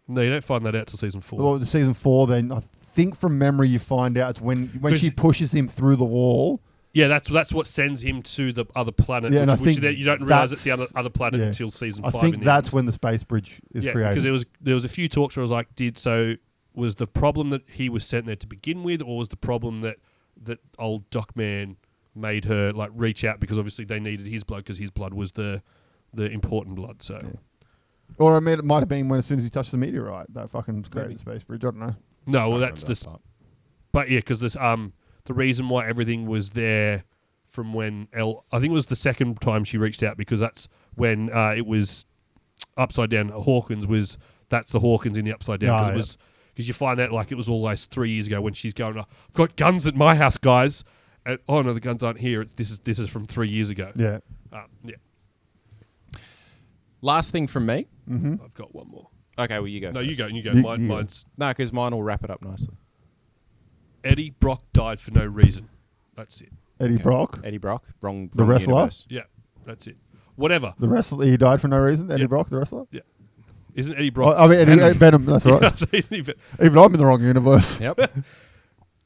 No, you don't find that out till season 4. Well, season 4, then I think from memory you find out it's when she pushes him through the wall. Yeah, that's what sends him to the other planet. Yeah, which you don't realize it's the other planet until season 5. I think that's when the space bridge is created. Because there was a few talks where I was like, was the problem that he was sent there to begin with, or was the problem that old Doc Man made her like reach out because obviously they needed his blood because his blood was the important blood. So, or I mean, it might have been when as soon as he touched the meteorite that fucking created the space bridge. I don't know. No, well that's this. But yeah, because this the reason why everything was there from when I think it was the second time she reached out, because that's when it was Upside Down. That's the Hawkins in the Upside Down. Because you find that like it was almost 3 years ago when she's going, I've got guns at my house, guys. And, oh no, the guns aren't here. This is from 3 years ago. Yeah. Yeah. Last thing from me. Mm-hmm. I've got one more. Okay, well you go. No, first. you go. Mine's no, because mine will wrap it up nicely. Eddie Brock died for no reason. That's it. Eddie Brock? Eddie Brock. Wrong wrestler? Universe. Yeah, that's it. Whatever. The wrestler, he died for no reason? Eddie Brock, the wrestler? Yeah. Isn't Eddie Brock... Venom, that's right. Even I'm in the wrong universe. Yep.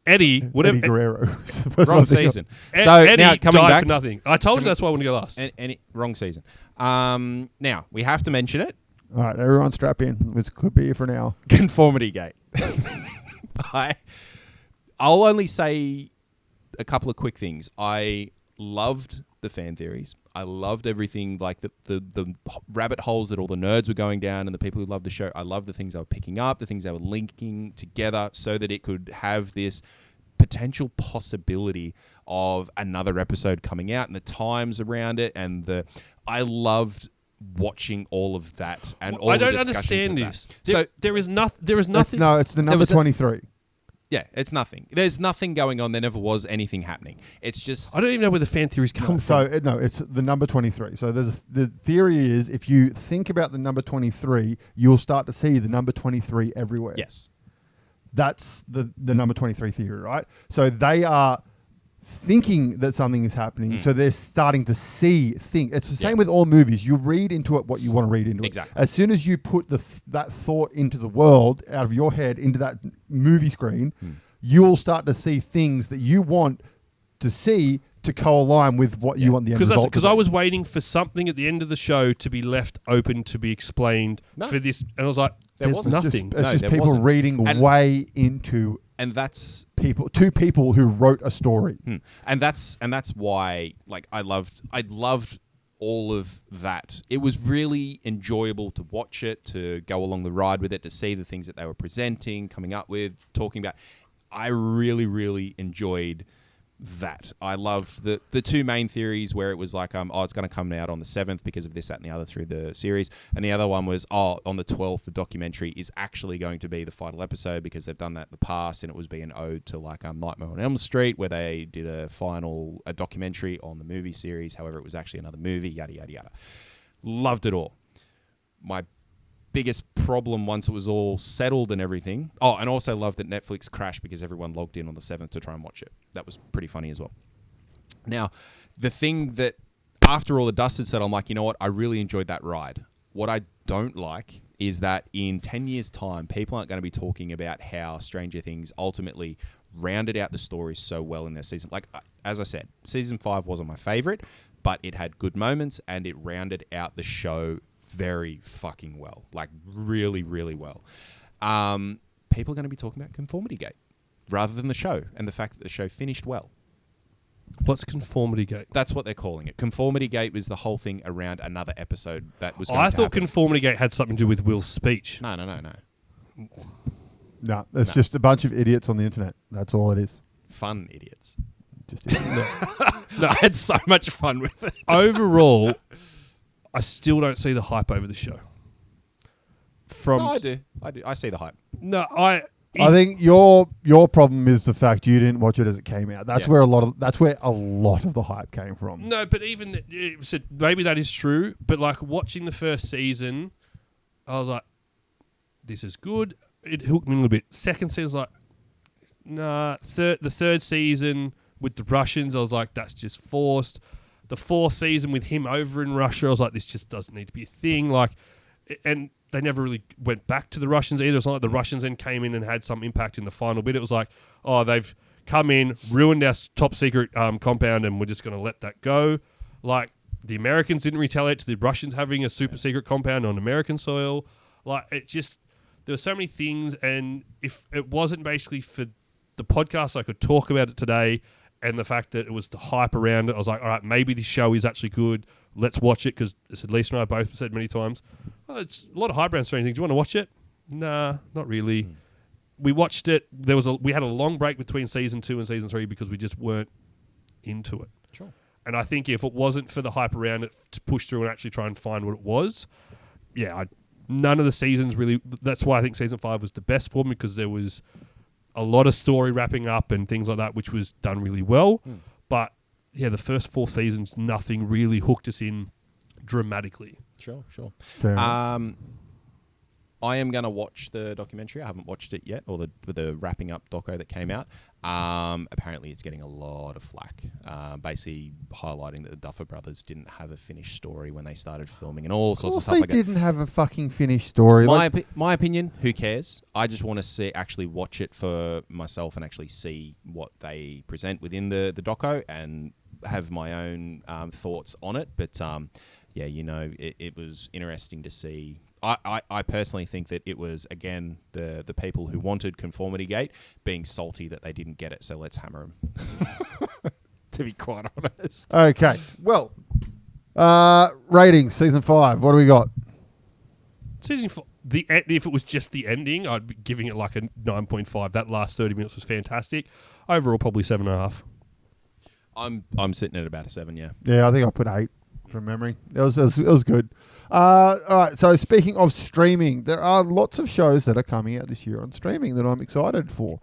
Eddie Guerrero. Wrong season. So Eddie now coming died back for nothing. I told you that's why I want to go last. Wrong season. Now, we have to mention it. All right, everyone strap in. This could be it for now. Conformity Gate. I'll only say a couple of quick things. I loved the fan theories. I loved everything, like the rabbit holes that all the nerds were going down and the people who loved the show. I loved the things they were picking up, the things they were linking together so that it could have this potential possibility of another episode coming out and the times around it. And I loved watching all of that and all I the don't discussions understand of this. So there is nothing. No, it's the number 23. Yeah, it's nothing. There's nothing going on. There never was anything happening. It's just... I don't even know where the fan theories come from. So, it's the number 23. So the theory is if you think about the number 23, you'll start to see the number 23 everywhere. Yes. That's the number 23 theory, right? So they are thinking that something is happening, so they're starting to see things. It's the same with all movies. You read into it what you want to read into Exactly. it. As soon as you put that thought into the world, out of your head, into that movie screen, you will start to see things that you want to see to co-align with what you want the end result. Because I was waiting for something at the end of the show to be left open to be explained for this, and I was like, "There's nothing." It's just people reading way into, and that's two people who wrote a story, and that's why I loved all of that. It was really enjoyable to watch it, to go along the ride with it, to see the things that they were presenting, coming up with, talking about. I really, really enjoyed that. I love the two main theories where it was like, it's going to come out on the 7th because of this, that, and the other through the series. And the other one was, on the 12th, the documentary is actually going to be the final episode because they've done that in the past, and it was being an ode to Nightmare on Elm Street, where they did a documentary on the movie series. However, it was actually another movie, yada, yada, yada. Loved it all. My biggest problem once it was all settled and everything. Oh, and also loved that Netflix crashed because everyone logged in on the 7th to try and watch it. That was pretty funny as well. Now, the thing that after all the dust had settled, I'm like, you know what? I really enjoyed that ride. What I don't like is that in 10 years' time, people aren't going to be talking about how Stranger Things ultimately rounded out the story so well in their season. Like, as I said, season 5 wasn't my favorite, but it had good moments and it rounded out the show very fucking well. Like, really, really well. People are going to be talking about Conformity Gate rather than the show, and the fact that the show finished well. What's Conformity Gate? That's what they're calling it. Conformity Gate was the whole thing around another episode that was going I to thought happen. Conformity Gate had something to do with Will's speech. No. No, it's just a bunch of idiots on the internet. That's all it is. Fun idiots. Just idiots. No, I had so much fun with it. Overall, I still don't see the hype over the show. No, I do. I see the hype. No, I think your problem is the fact you didn't watch it as it came out. That's where a lot of the hype came from. No, but even maybe that is true. But like watching the first season, I was like, "This is good." It hooked me a little bit. Second season, like, nah. The third season with the Russians, I was like, "That's just forced." The fourth season with him over in Russia, I was like, "This just doesn't need to be a thing." Like, and they never really went back to the Russians either. It's not like the Russians then came in and had some impact in the final bit. It was like, oh, they've come in, ruined our top secret compound, and we're just going to let that go. Like, the Americans didn't retaliate to the Russians having a super secret compound on American soil. Like, it just, there were so many things, and if it wasn't basically for the podcast, I could talk about it today, and the fact that it was the hype around it, I was like, all right, maybe this show is actually good. Let's watch it, because as Lisa and I both said many times, it's a lot of hype around Stranger Things. Do you want to watch it? Nah, not really. We watched it. We had a long break between season 2 and season 3 because we just weren't into it. Sure. And I think if it wasn't for the hype around it to push through and actually try and find what it was, none of the seasons really. That's why I think season 5 was the best for me, because there was a lot of story wrapping up and things like that, which was done really well. But yeah, the first 4 seasons, nothing really hooked us in dramatically. Sure. Fair enough. I am going to watch the documentary. I haven't watched it yet, or the wrapping up doco that came out. Apparently, it's getting a lot of flack, basically highlighting that the Duffer Brothers didn't have a finished story when they started filming and all sorts of stuff like that. They didn't have a fucking finished story. My opinion, who cares? I just want to actually watch it for myself and actually see what they present within the doco and have my own thoughts on it. But it was interesting to see. I personally think that it was, again, the people who wanted Conformity Gate being salty that they didn't get it, so let's hammer them. To be quite honest. Okay. Well, ratings, season 5. What do we got? Season 4, if it was just the ending, I'd be giving it like a 9.5. That last 30 minutes was fantastic. Overall, probably 7.5. I'm sitting at about a 7, yeah. Yeah, I think I put 8 from memory. It was good. All right, so speaking of streaming, there are lots of shows that are coming out this year on streaming that I'm excited for.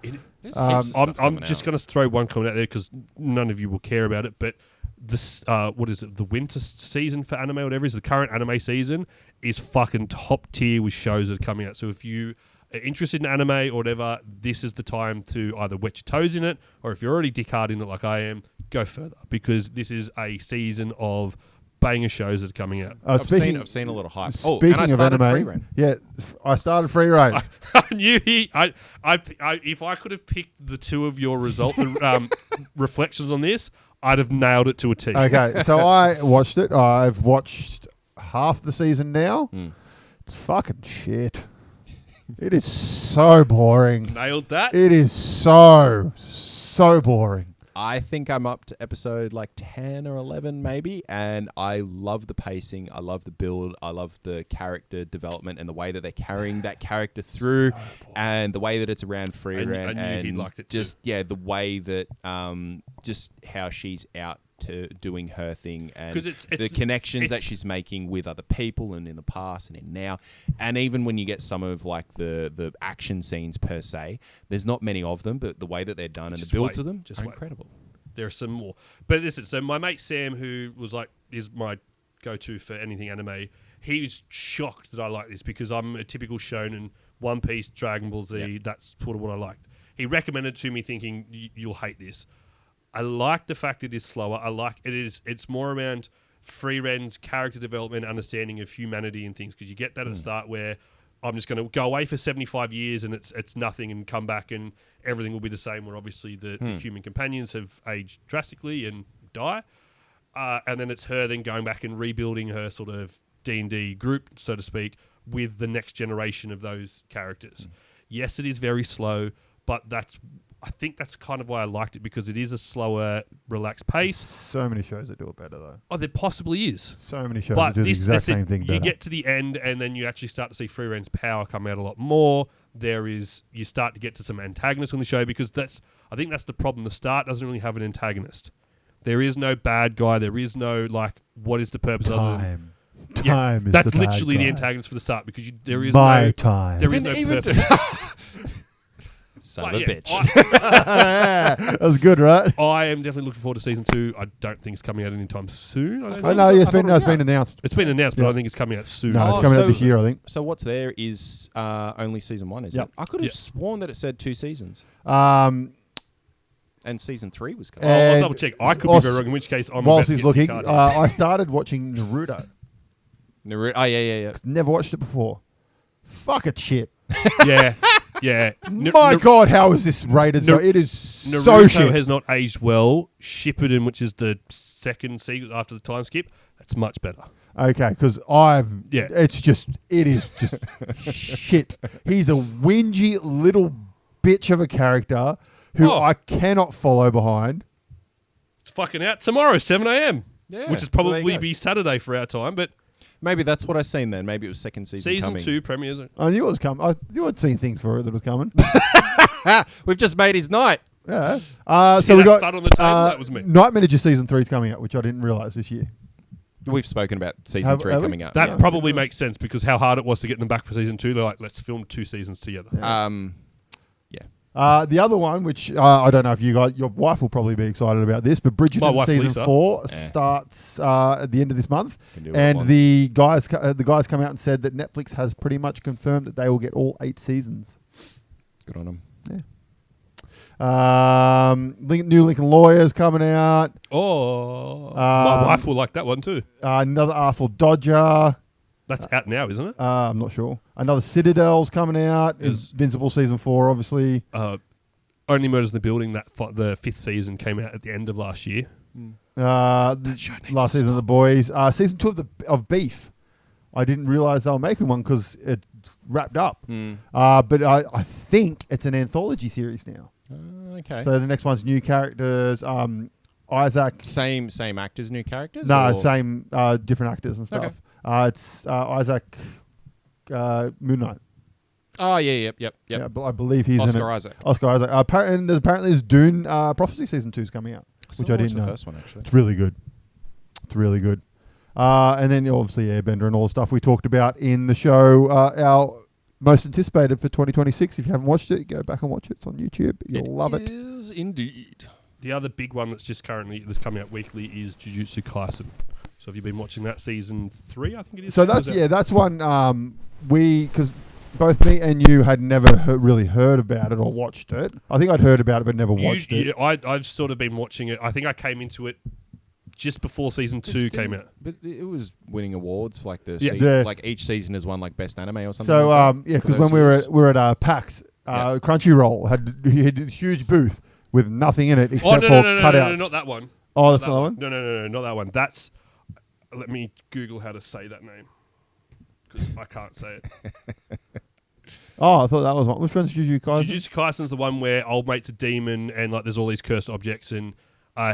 I'm just going to throw one comment out there because none of you will care about it, but this, what is it, the winter season for anime, whatever it is, the current anime season is fucking top tier with shows that are coming out. So if you are interested in anime or whatever, this is the time to either wet your toes in it, or if you're already dick hard in it like I am, go further, because this is a season of banger shows that are coming out. I've seen a lot of hype. Speaking and I started of anime, Free Reign. yeah, I started Free Reign. I knew if I could have picked the two of your reflections on this, I'd have nailed it to a T. Okay, so I watched it. I've watched half the season now. It's fucking shit. It is so boring. Nailed that. It is so boring. I think I'm up to episode like 10 or 11 maybe, and I love the pacing, I love the build, I love the character development and the way that they're carrying that character through, and the way that it's around free rent, and he liked it too. just the way that just how she's out to doing her thing, and the connections that she's making with other people and in the past and in now, and even when you get some of like the action scenes per se, there's not many of them, but the way that they're done and the build to them are incredible. There are some more, but listen. So my mate Sam, who was like is my go-to for anything anime, he was shocked that I like this because I'm a typical shonen, One Piece, Dragon Ball Z. Yep. That's sort of what I liked. He recommended it to me, thinking you'll hate this. I like the fact it is slower. I like it is. It's more around Frieren's character development, understanding of humanity and things, because you get that at the start where I'm just going to go away for 75 years and it's nothing, and come back and everything will be the same, where obviously the human companions have aged drastically and die. And then it's her then going back and rebuilding her sort of D&D group, so to speak, with the next generation of those characters. Yes, it is very slow, but I think that's kind of why I liked it, because it is a slower, relaxed pace. So many shows that do it better, though. Oh, there possibly is. So many shows that do the exact same thing better. You get to the end, and then you actually start to see Frieren's power come out a lot more. You start to get to some antagonists on the show, because I think that's the problem. The start doesn't really have an antagonist. There is no bad guy. There is no, like, what is the purpose other than... Time is that's the bad literally guy. the antagonist for the start, because there is time. There is no purpose. Son of a bitch. That was good, right? I am definitely looking forward to season 2. I don't think it's coming out anytime soon. I know, it's been announced. It's been announced, but I think it's coming out soon. No, it's coming out this year, I think. So what's there is only season 1, isn't it? I could have sworn that it said 2 seasons. And season 3 was coming. I'll double check. I could be very wrong, in which case I'm whilst he's looking, I started watching Naruto. Oh, yeah. Never watched it before. Fuck it, shit. Yeah. Yeah. My God, how is this rated? So it is Naruto so shit. Has not aged well. Shippuden, which is the second sequel after the time skip, that's much better. Okay, because it is just shit. He's a whingy little bitch of a character who I cannot follow behind. It's fucking out tomorrow, 7 a.m. Yeah, which is probably be Saturday for our time, but... Maybe that's what I seen then. Maybe it was second season coming. Season 2 premieres. I knew it was coming. I knew I'd seen things for it that was coming. We've just made his night. Yeah. So we got on the table. That was me. Night Manager season 3 is coming out, which I didn't realise this year. We've spoken about season 3 coming out. That probably makes sense, because how hard it was to get them back for season 2. They're like, let's film 2 seasons together. Yeah. The other one, which I don't know if your wife will probably be excited about this, but Bridgerton season 4 starts at the end of this month, and the guys come out and said that Netflix has pretty much confirmed that they will get all 8 seasons. Good on them. Yeah. New Lincoln Lawyers coming out. Oh, my wife will like that one too. Another Artful Dodger. That's out now, isn't it? I'm not sure. Another Citadel's coming out. Invincible season 4, obviously. Only Murders in the Building. The 5th season came out at the end of last year. Last season of The Boys. Season 2 of Beef. I didn't realise they were making one because it's wrapped up. But I think it's an anthology series now. Okay. So the next one's new characters. Isaac. Same actors, new characters? No, same different actors and stuff. Okay. It's Isaac Moon Knight. Oh, yeah. Yeah, I believe he's Oscar in it. Isaac. Oscar Isaac. Apparently there's Dune Prophecy season 2 is coming out, which I didn't know. The first one, actually. It's really good. And then obviously Airbender and all the stuff we talked about in the show. Our most anticipated for 2026. If you haven't watched it, go back and watch it. It's on YouTube. You'll love it. It is indeed. The other big one that's coming out weekly is Jujutsu Kaisen. So have you been watching that season 3? I think it is. So that's one because both me and you had never really heard about it or watched it. I think I'd heard about it but never watched it. I've sort of been watching it. I think I came into it just before season 2 came out. But it was winning awards like like each season has won like best anime or something. So because when we were at PAX, Crunchyroll had a huge booth with nothing in it except for cutouts. No, not that one. Oh, that's not that one? No, not that one. That's. Let me Google how to say that name because I can't say it. Oh, I thought that was one. Which one's Jujutsu Kaisen? Jujutsu Kaisen's the one where old mate's a demon and like there's all these cursed objects and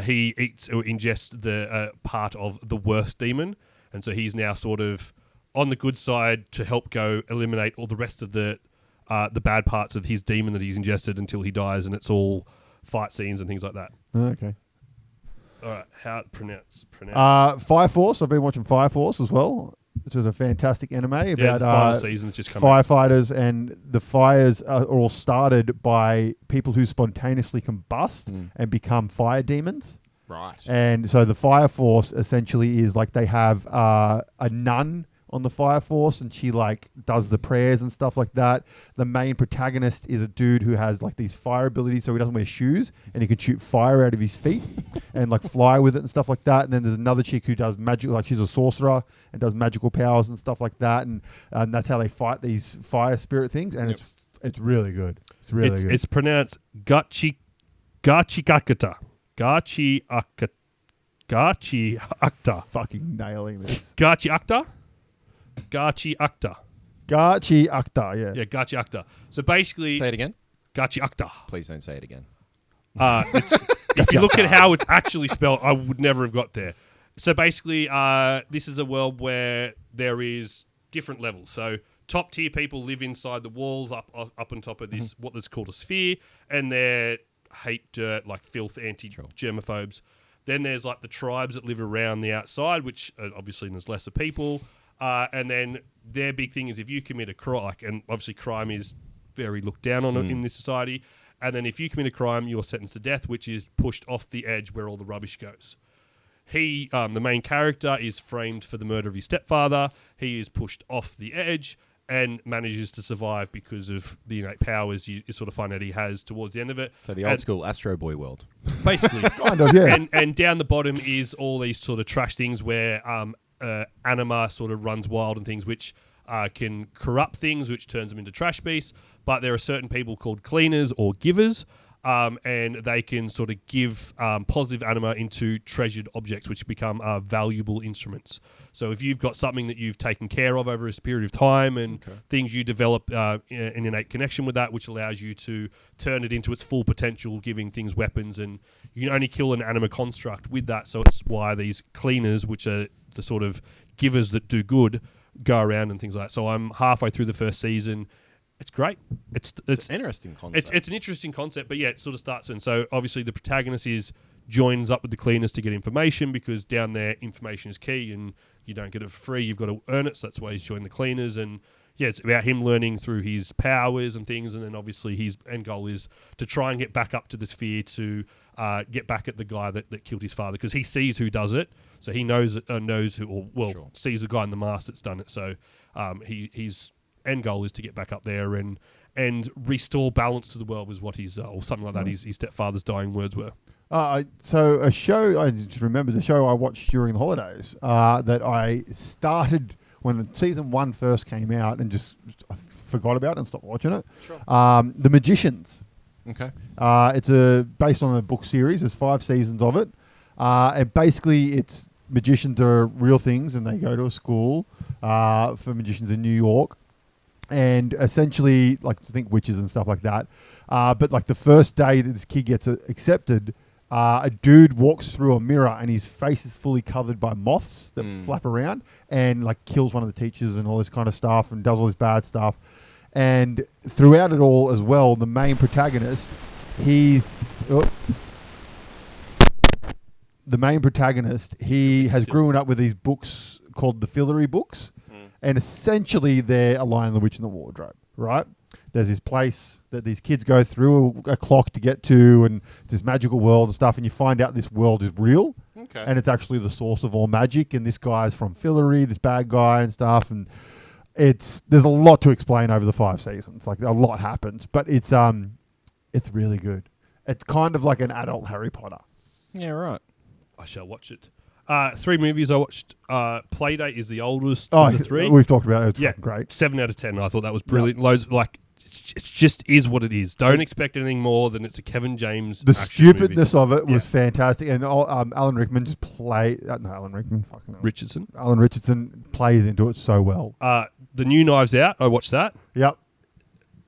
he eats or ingests the part of the worst demon, and so he's now sort of on the good side to help go eliminate all the rest of the bad parts of his demon that he's ingested until he dies, and it's all fight scenes and things like that. Okay. All right, how to pronounce? Fire Force. I've been watching Fire Force as well, which is a fantastic anime about the final season's just come firefighters, and the fires are all started by people who spontaneously combust and become fire demons. Right. And so the Fire Force essentially is like they have a nun on the Fire Force, and she like does the prayers and stuff like that. The main protagonist is a dude who has like these fire abilities, so he doesn't wear shoes and he can shoot fire out of his feet and like fly with it and stuff like that. And then there's another chick who does magic, like she's a sorcerer and does magical powers and stuff like that. And that's how they fight these fire spirit things. And it's really good. It's really good. It's pronounced Gachikakata. Gachiakta. Fucking nailing this. Gachiakta, yeah. Yeah, Gachiakta. So basically... Say it again. Gachiakta. Please don't say it again. If you look at how it's actually spelled, I would never have got there. So basically, this is a world where there is different levels. So top tier people live inside the walls up on top of this, what is called a sphere, and they're hate dirt, like filth, anti-germaphobes. Then there's like the tribes that live around the outside, which obviously there's lesser people. And then their big thing is if you commit a crime, and obviously crime is very looked down on in this society. And then if you commit a crime, you're sentenced to death, which is pushed off the edge where all the rubbish goes. He, the main character, is framed for the murder of his stepfather. He is pushed off the edge and manages to survive because of the innate powers you sort of find out he has towards the end of it. So the old school Astro Boy world. Basically. Kind of, yeah. And down the bottom is all these sort of trash things where anima sort of runs wild and things which can corrupt things, which turns them into trash beasts. But there are certain people called cleaners or givers, and they can sort of give positive anima into treasured objects, which become valuable instruments. So if you've got something that you've taken care of over a period of time and things, you develop an innate connection with that, which allows you to turn it into its full potential, giving things weapons. And you can only kill an anima construct with that. So it's why these cleaners, which are the sort of givers that do good, go around and things like that. So I'm halfway through the first season. It's great. It's an interesting concept. It's an interesting concept, but yeah, it sort of starts. And so obviously the protagonist joins up with the cleaners to get information, because down there information is key and you don't get it for free. You've got to earn it. So that's why he's joined the cleaners. And yeah, it's about him learning through his powers and things. And then obviously his end goal is to try and get back up to the sphere to get back at the guy that killed his father, because he sees who does it. So he knows who, sees the guy in the mask that's done it. So he's end goal is to get back up there and restore balance to the world, was what his or something like that. His stepfather's dying words were. So a show, I just remember the show I watched during the holidays that I started when season 1 first came out and just I forgot about it and stopped watching it. Sure. The Magicians. Okay. It's based on a book series. There's 5 seasons of it. And basically it's magicians are real things, and they go to a school for magicians in New York. And essentially, like, I think witches and stuff like that. But like the first day that this kid gets accepted, a dude walks through a mirror and his face is fully covered by moths that flap around, and like kills one of the teachers and all this kind of stuff and does all this bad stuff. And throughout it all as well, the main protagonist, he has grown up with these books called the Fillory books. And essentially, they're a Lion, the Witch, and the Wardrobe, right? There's this place that these kids go through a clock to get to, and this magical world and stuff, and you find out this world is real, and it's actually the source of all magic, and this guy's from Fillory, this bad guy and stuff, and there's a lot to explain over the 5 seasons. Like, a lot happens, but it's really good. It's kind of like an adult Harry Potter. Yeah, right. I shall watch it. 3 movies I watched. Playdate is the oldest of the 3. We've talked about it. It's fucking great. 7 out of 10. I thought that was brilliant. Loads, like, it's just is what it is. Don't expect anything more than it's a Kevin James. The action stupidness movie. of it was fantastic, and Alan Rickman just played. No, Alan Rickman, fucking hell. Richardson. Alan Richardson plays into it so well. The new Knives Out. I watched that. Yep.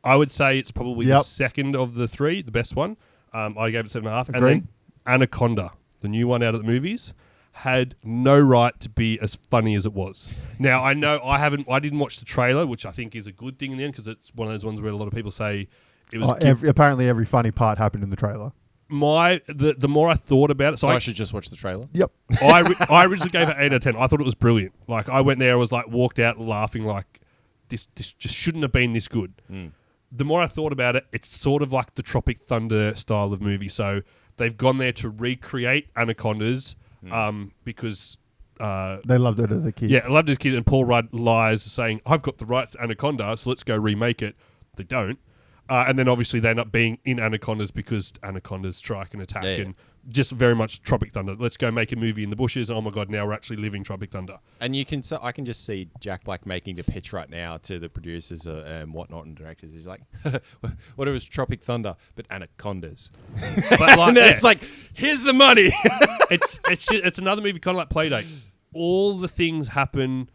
I would say it's probably the second of the three, the best one. I gave it 7.5. And then Anaconda, the new one out of the movies, had no right to be as funny as it was. Now, I know I didn't watch the trailer, which I think is a good thing in the end, because it's one of those ones where a lot of people say it was... apparently every funny part happened in the trailer. The more I thought about it... So I should just watch the trailer? Yep. I originally gave it 8 out of 10. I thought it was brilliant. Like, I went there, I was like, walked out laughing like, this just shouldn't have been this good. The more I thought about it, it's sort of like the Tropic Thunder style of movie. So they've gone there to recreate Anacondas because... they loved it as a kid. Yeah, I loved it as a kid. And Paul Rudd lies saying, I've got the rights to Anaconda, so let's go remake it. They don't. And then obviously they end up being in Anacondas because Anacondas strike and attack and just very much Tropic Thunder. Let's go make a movie in the bushes. Oh my God, now we're actually living Tropic Thunder. And I can just see Jack Black making the pitch right now to the producers and whatnot and directors. He's like, what if it was Tropic Thunder, but Anacondas? But like, it's like, here's the money. it's another movie kind of like Playdate. All the things happen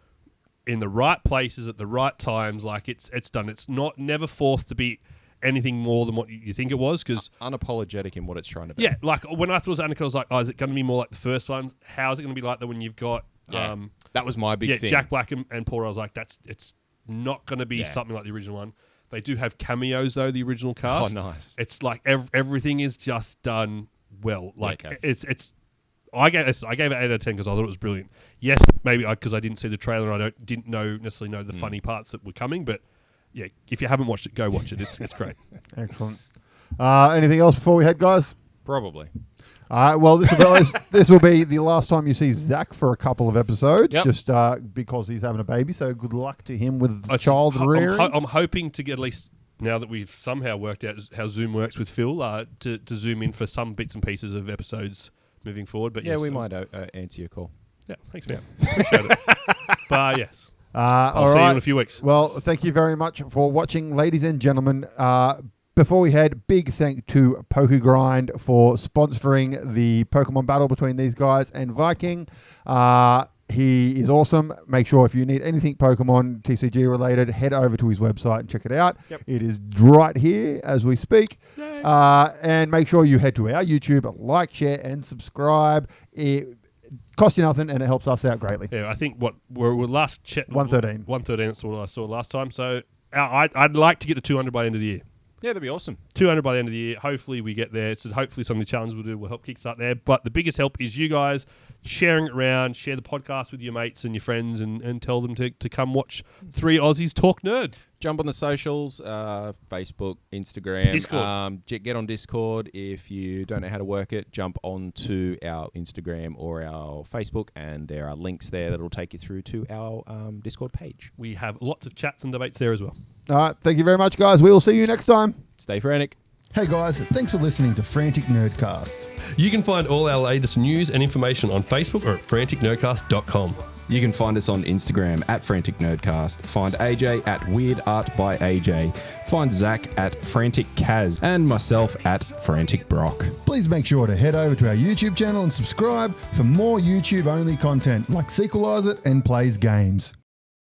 in the right places at the right times. Like it's done. It's never forced to be anything more than what you think it was, because unapologetic in what it's trying to be. Yeah, like when I thought it was Anaconda, I was like, oh, is it going to be more like the first ones? How is it going to be like that when you've got that was my big thing. Jack Black and Paul? I was like, it's not going to be something like the original one. They do have cameos though, the original cast. Oh, nice. It's like everything is just done well. Like it's I gave it 8 out of 10 because I thought it was brilliant. Yes, maybe because I didn't see the trailer and I didn't necessarily know the funny parts that were coming, but yeah, if you haven't watched it, go watch it. It's great. Excellent. Anything else before we head, guys? Probably. All right. Well, this will be the last time you see Zach for a couple of episodes, just because he's having a baby. So good luck to him with child rearing. I'm hoping to get at least, now that we've somehow worked out how Zoom works with Phil, to zoom in for some bits and pieces of episodes moving forward. But we might answer your call. Yeah, thanks, man. Appreciate it. But yes. I'll see you in a few weeks. Well, thank you very much for watching, ladies and gentlemen. Before we head, big thank to PokeGrind for sponsoring the Pokemon battle between these guys and Viking. He is awesome. Make sure if you need anything Pokemon TCG related, head over to his website and check it out. Yep. It is right here as we speak. And make sure you head to our YouTube, like, share, and subscribe. It costs you nothing, and it helps us out greatly. Yeah, I think we're last 113. 113. That's what I saw last time. So I'd like to get to 200 by the end of the year. Yeah, that'd be awesome. 200 by the end of the year. Hopefully we get there. So hopefully some of the challenges we'll do will help kickstart there. But the biggest help is you guys sharing it around. Share the podcast with your mates and your friends, and tell them to come watch 3 Aussies talk nerd. Jump on the socials, Facebook, Instagram. Discord. Get on Discord. If you don't know how to work it, jump onto our Instagram or our Facebook, and there are links there that will take you through to our Discord page. We have lots of chats and debates there as well. All right. Thank you very much, guys. We will see you next time. Stay frantic. Hey, guys. Thanks for listening to Frantic Nerdcast. You can find all our latest news and information on Facebook or at franticnercast.com. You can find us on Instagram at Frantic Nerdcast. Find AJ at Weird Art by AJ. Find Zach at Frantic Kaz and myself at Frantic Brock. Please make sure to head over to our YouTube channel and subscribe for more YouTube-only content like Sequelize It and Plays Games.